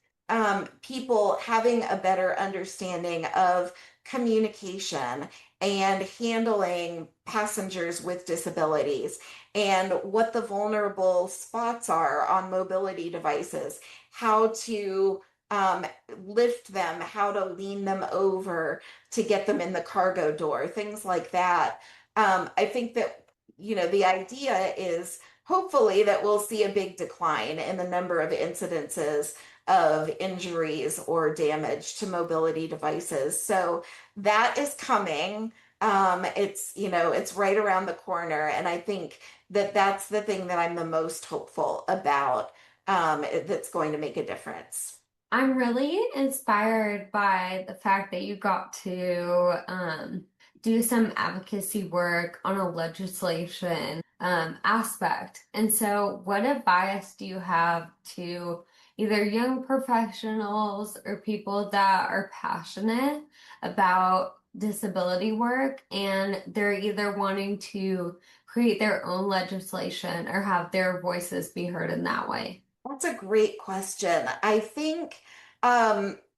people having a better understanding of communication and handling passengers with disabilities and what the vulnerable spots are on mobility devices, how to um, lift them, how to lean them over to get them in the cargo door, things like that. I think that, the idea is hopefully that we'll see a big decline in the number of incidences of injuries or damage to mobility devices. So that is coming. It's right around the corner. And I think that that's the thing that I'm the most hopeful about, that's going to make a difference. I'm really inspired by the fact that you got to do some advocacy work on a legislation aspect. And so, what advice do you have to either young professionals or people that are passionate about disability work and they're either wanting to create their own legislation or have their voices be heard in that way? That's a great question. I think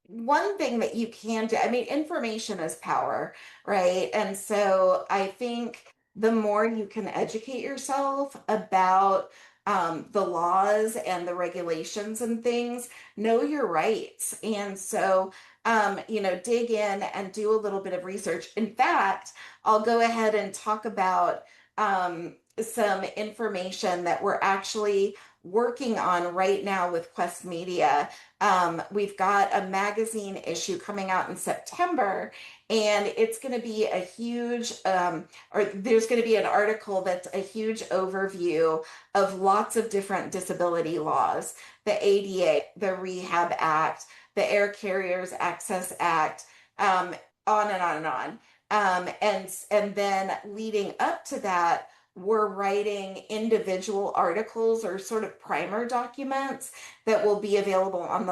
one thing that you can do, I mean, information is power, right? And so I think the more you can educate yourself about the laws and the regulations and things, know your rights. And so, dig in and do a little bit of research. In fact, I'll go ahead and talk about some information that we're actually working on right now with Quest Media. We've got a magazine issue coming out in September, and it's going to be a huge, or there's going to be an article that's a huge overview of lots of different disability laws, the ADA, the Rehab Act, the Air Carriers Access Act, on and on and on. And then leading up to that, we're writing individual articles or sort of primer documents that will be available on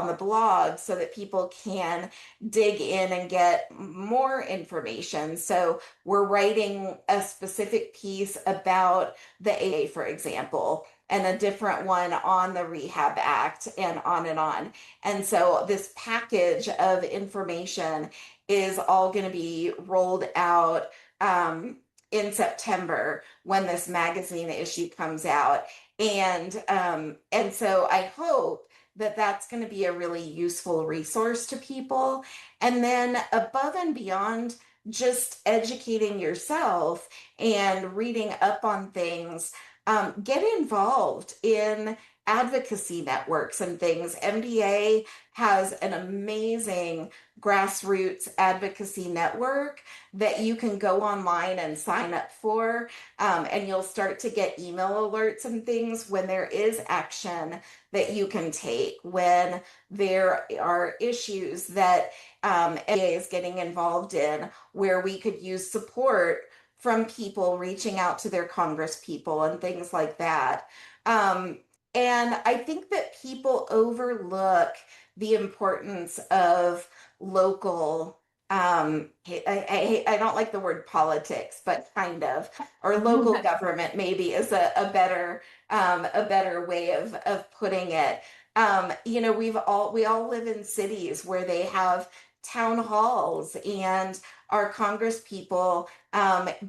the blog so that people can dig in and get more information. So we're writing a specific piece about the AA, for example, and a different one on the Rehab Act and on and on. And so this package of information is all going to be rolled out in September when this magazine issue comes out. And so I hope that that's going to be a really useful resource to people. And then above and beyond just educating yourself and reading up on things, get involved in advocacy networks and things. MDA has an amazing grassroots advocacy network that you can go online and sign up for. And you'll start to get email alerts and things when there is action that you can take, when there are issues that MDA is getting involved in, where we could use support from people reaching out to their Congress people and things like that. And I think that people overlook the importance of local, I don't like the word politics, but kind of, or local government maybe is a better way of putting it. We all live in cities where they have town halls and our Congress people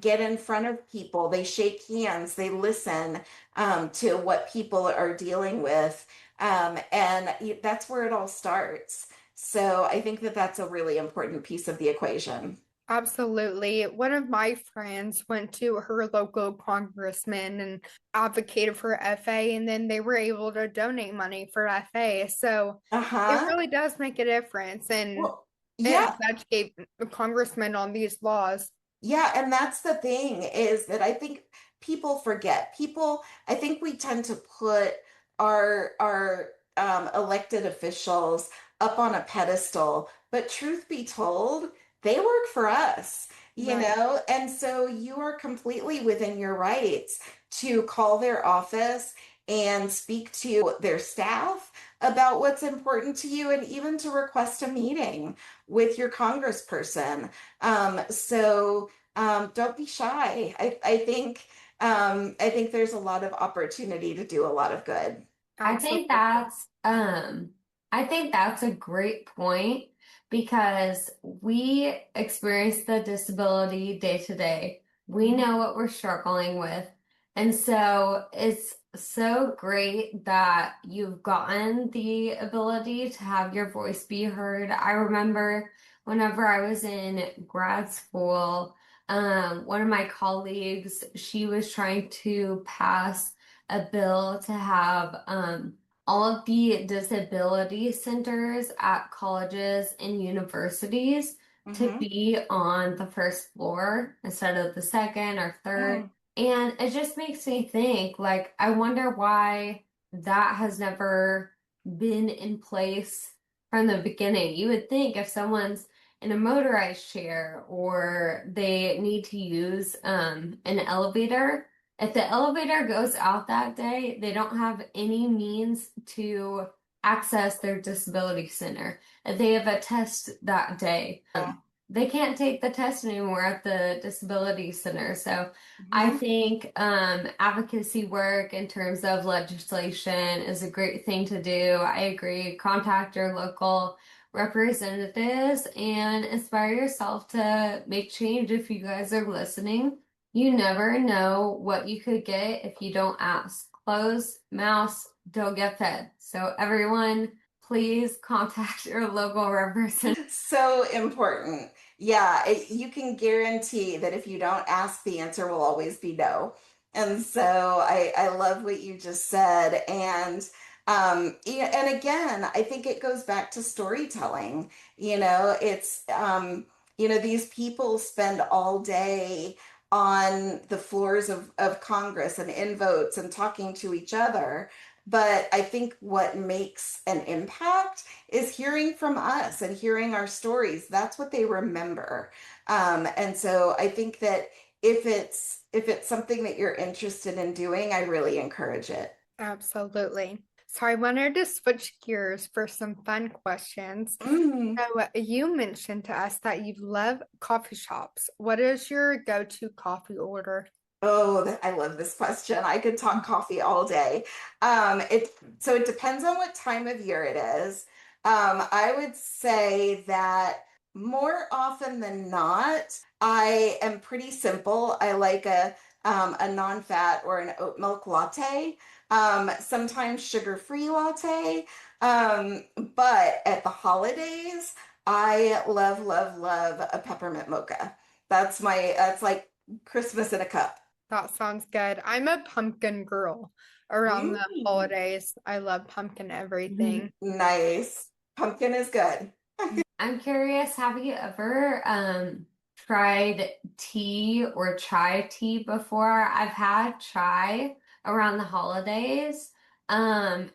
get in front of people. They shake hands, they listen to what people are dealing with. And that's where it all starts. So I think that that's a really important piece of the equation. Absolutely. One of my friends went to her local congressman and advocated for FA, and then they were able to donate money for FA. So it Uh-huh. really does make a difference, and Well, it yeah. educate congressmen on these laws. Yeah, and that's the thing is that I think people forget. I think we tend to put our elected officials up on a pedestal, but truth be told, they work for us, Right. and so you are completely within your rights to call their office and speak to their staff about what's important to you and even to request a meeting with your congressperson. Don't be shy. I think there's a lot of opportunity to do a lot of good. I think Absolutely. that's I think that's a great point because we experience the disability day to day. We Mhm. know what we're struggling with. And so it's so great that you've gotten the ability to have your voice be heard. I remember whenever I was in grad school, one of my colleagues, she was trying to pass a bill to have all of the disability centers at colleges and universities to Mhm. be on the first floor instead of the second or third. Mm. And it just makes me think, like, I wonder why that has never been in place from the beginning. You would think if someone's in a motorized chair or they need to use an elevator, if the elevator goes out that day, they don't have any means to access their disability center. If they have a test that day, Yeah. they can't take the test anymore at the disability center. So I Mhm. think advocacy work in terms of legislation is a great thing to do. I agree. Contact your local representatives and inspire yourself to make change if you guys are listening. You never know what you could get if you don't ask. Closed mouths don't get fed. So everyone, please contact your local representative. So important. Yeah, you can guarantee that if you don't ask, the answer will always be no. And so I love what you just said. And yeah, and again, I think it goes back to storytelling. These people spend all day on the floors of Congress and in votes and talking to each other. But I think what makes an impact is hearing from us and hearing our stories. That's what they remember. And so I think that if it's something that you're interested in doing, I really encourage it. Absolutely. So I wanted to switch gears for some fun questions. Mm. So you mentioned to us that you love coffee shops. What is your go-to coffee order? Oh, I love this question. I could talk coffee all day. So it depends on what time of year it is. I would say that more often than not, I am pretty simple. I like a non-fat or an oat milk latte. Sometimes sugar-free latte. But at the holidays, I love, love, love a peppermint mocha. That's like Christmas in a cup. That sounds good. I'm a pumpkin girl around the Mm. holidays. I love pumpkin everything. Nice. Pumpkin is good. I'm curious, have you ever tried tea or chai tea before? I've had chai around the holidays. And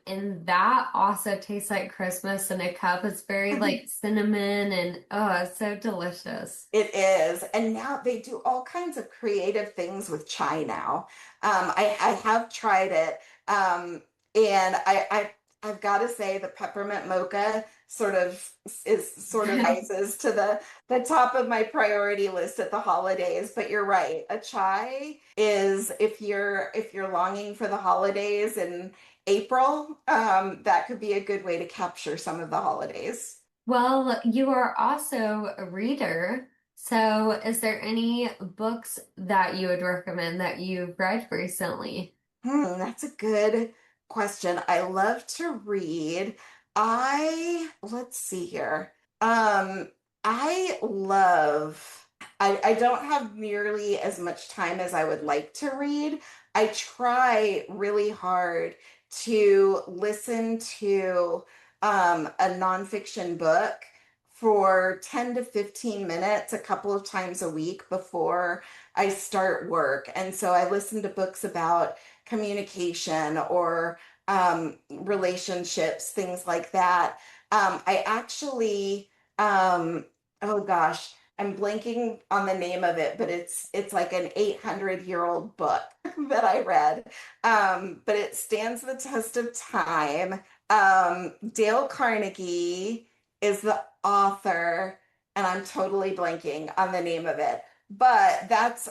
that also tastes like Christmas in a cup. It's very like cinnamon and oh, it's so delicious. It is. And now they do all kinds of creative things with chai now. I have tried it. And I've got to say the peppermint mocha sort of rises to the top of my priority list at the holidays. But you're right. A chai is if you're longing for the holidays in April, that could be a good way to capture some of the holidays. Well, you are also a reader. So, is there any books that you would recommend that you've read recently? That's a good question. I love to read. Let's see here. Um, I love, I don't have nearly as much time as I would like to read. I try really hard to listen to a nonfiction book for 10 to 15 minutes a couple of times a week before I start work. And so I listen to books about communication or relationships, things like that. I actually, um, oh gosh, I'm blanking on the name of it, but it's like an 800-year-old book that I read. But it stands the test of time. Dale Carnegie is the author, and I'm totally blanking on the name of it. But that's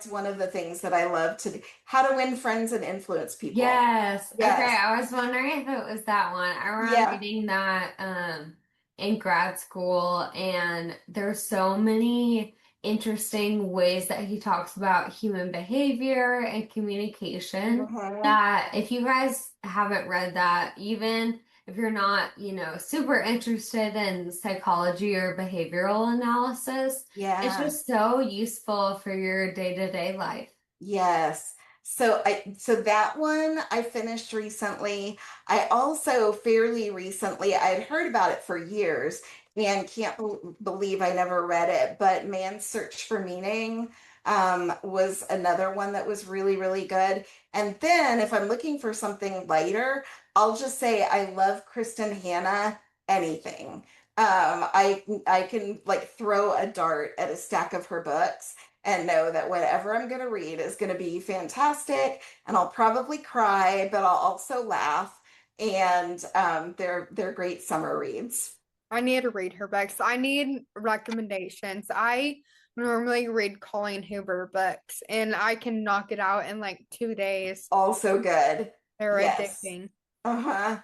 one of the things that I love to do. How to Win Friends and Influence People. Yes. Okay. Yes. I was wondering if it was that one. I remember Yeah. reading that in grad school, and there's so many interesting ways that he talks about human behavior and communication Mhm. that if you guys haven't read that, even if you're not, super interested in psychology or behavioral analysis, it's Yeah. just so useful for your day-to-day life. Yes. So that one I finished recently. I also fairly recently I'd heard about it for years and can't believe I never read it, but Man's Search for Meaning was another one that was really, really good. And then if I'm looking for something lighter, I'll just say I love Kristen Hanna anything. I can like throw a dart at a stack of her books and know that whatever I'm going to read is going to be fantastic, and I'll probably cry, but I'll also laugh. And they're great summer reads. I need to read her books. I need recommendations. I normally read Colleen Hoover books and I can knock it out in like 2 days. Also good. They're Yes. addicting. Uh-huh.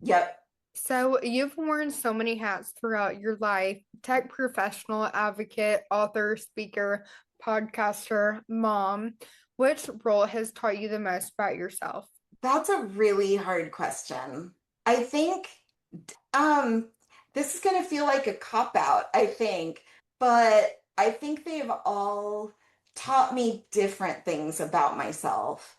Yep. So you've worn so many hats throughout your life: tech professional, advocate, author, speaker, podcaster, mom. Which role has taught you the most about yourself? That's a really hard question. I think Um, this is going to feel like a cop out, I think, but I think they've all taught me different things about myself.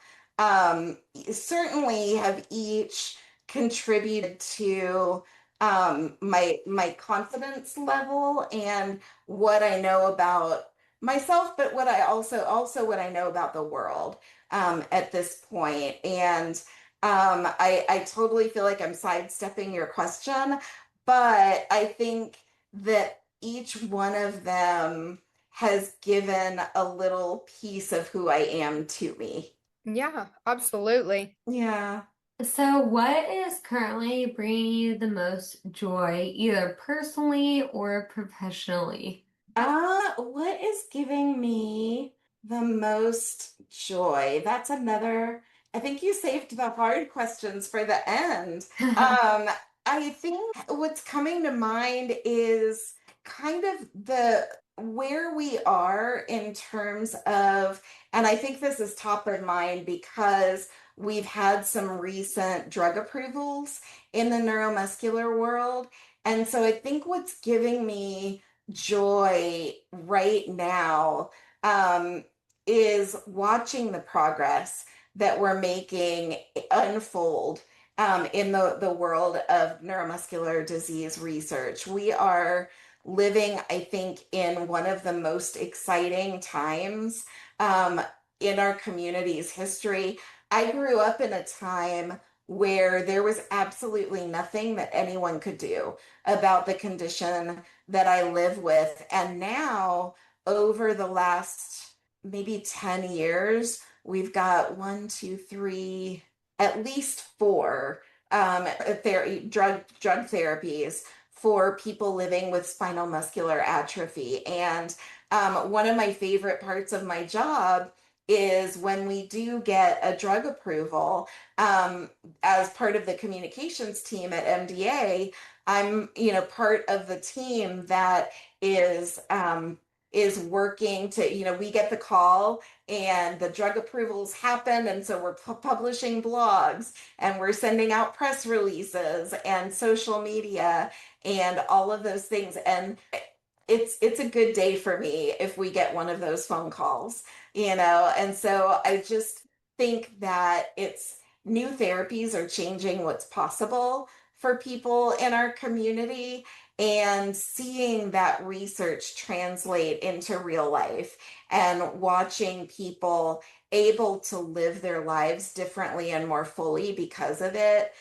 Certainly have each contributed to my confidence level and what I know about myself, but what I also what I know about the world at this point. And I totally feel like I'm sidestepping your question, but I think that each one of them has given a little piece of who I am to me. Yeah, absolutely. Yeah. So, what is currently bringing you the most joy, either personally or professionally? What is giving me the most joy? That's another, I think you saved the hard questions for the end. I think what's coming to mind is kind of the where we are in terms of, and I think this is top of mind because we've had some recent drug approvals in the neuromuscular world. And so I think what's giving me joy right now um, is watching the progress that we're making unfold in the world of neuromuscular disease research. We are living, I think, in one of the most exciting times um, in our community's history. I grew up in a time where there was absolutely nothing that anyone could do about the condition that I live with. And now, over the last maybe 10 years, we've got one, two, three, at least four drug therapies for people living with spinal muscular atrophy. And one of my favorite parts of my job is when we do get a drug approval, um, as part of the communications team at MDA, I'm, part of the team that is working to, we get the call and the drug approvals happen, and so we're publishing blogs and we're sending out press releases and social media and all of those things. And it's a good day for me if we get one of those phone calls, and so I just think that it's new therapies are changing what's possible for people in our community, and seeing that research translate into real life and watching people able to live their lives differently and more fully because of it.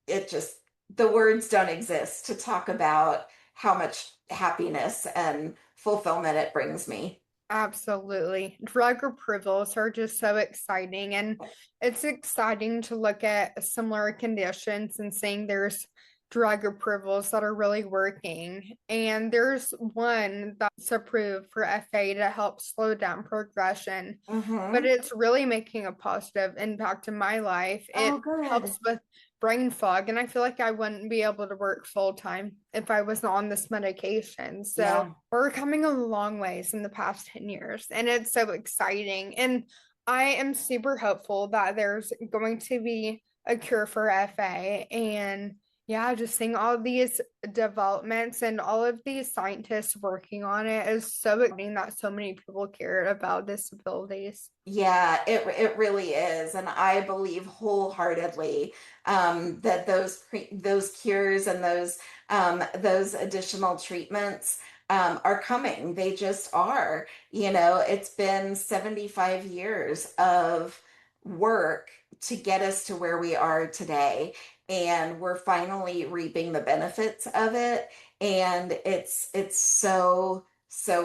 It just, the words don't exist to talk about how much happiness and fulfillment it brings me. Absolutely. Drug approvals are just so exciting. And it's exciting to look at similar conditions and seeing there's drug approvals that are really working. And there's one that's approved for FA to help slow down progression, but Mm-hmm. it's really making a positive impact in my life. Oh, It good. helps with brain fog, and I feel like I wouldn't be able to work full time if I wasn't on this medication. So Yeah. we're coming a long ways in the past 10 years, and it's so exciting. And I am super hopeful that there's going to be a cure for FA. And yeah, just seeing all these developments and all of these scientists working on it is so exciting that so many people care about disabilities. Yeah, it really is, and I believe wholeheartedly that those cures and those additional treatments are coming. They just are. It's been 75 years of work to get us to where we are today, and we're finally reaping the benefits of it, and it's so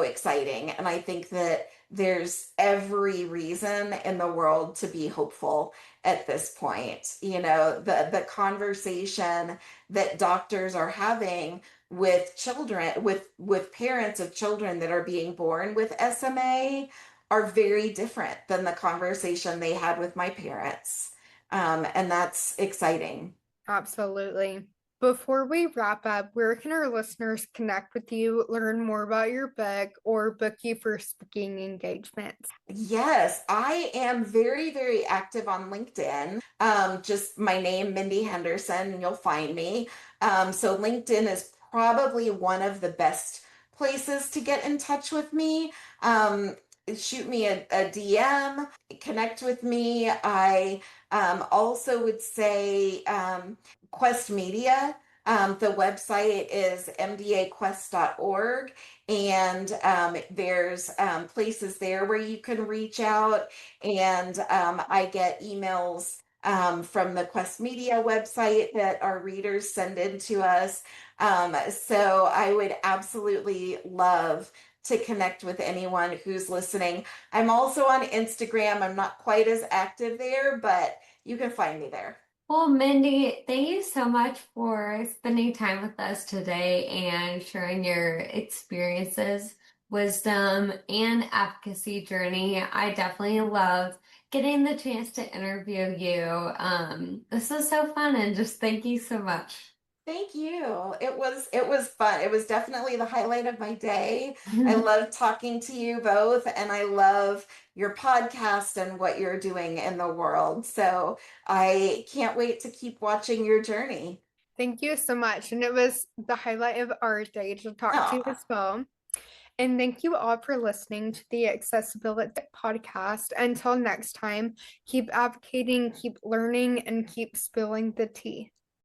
exciting, and I think that there's every reason in the world to be hopeful at this point. The conversation that doctors are having with children, with parents of children that are being born with SMA, are very different than the conversation they had with my parents. And that's exciting. Absolutely. Before we wrap up, where can our listeners connect with you, learn more about your book, or book you for speaking engagements? Yes, I am very, very active on LinkedIn. Just my name, Mindy Henderson, and you'll find me. So LinkedIn is probably one of the best places to get in touch with me. Shoot me a DM, connect with me. I also would say Quest Media. The website is mdaquest.org, and there's places there where you can reach out, and I get emails from the Quest Media website that our readers send in to us. So I would absolutely love to connect with anyone who's listening. I'm also on Instagram. I'm not quite as active there, but you can find me there. Well, Mindy, thank you so much for spending time with us today and sharing your experiences, wisdom, and advocacy journey. I definitely loved getting the chance to interview you. This was so fun, and just thank you so much. Thank you. It was fun. It was definitely the highlight of my day. I love talking to you both, and I love your podcast and what you're doing in the world. So I can't wait to keep watching your journey. Thank you so much. And it was the highlight of our day to talk to you Oh, as well. And thank you all for listening to the Accessibility Podcast. Until next time, keep advocating, keep learning, and keep spilling the tea.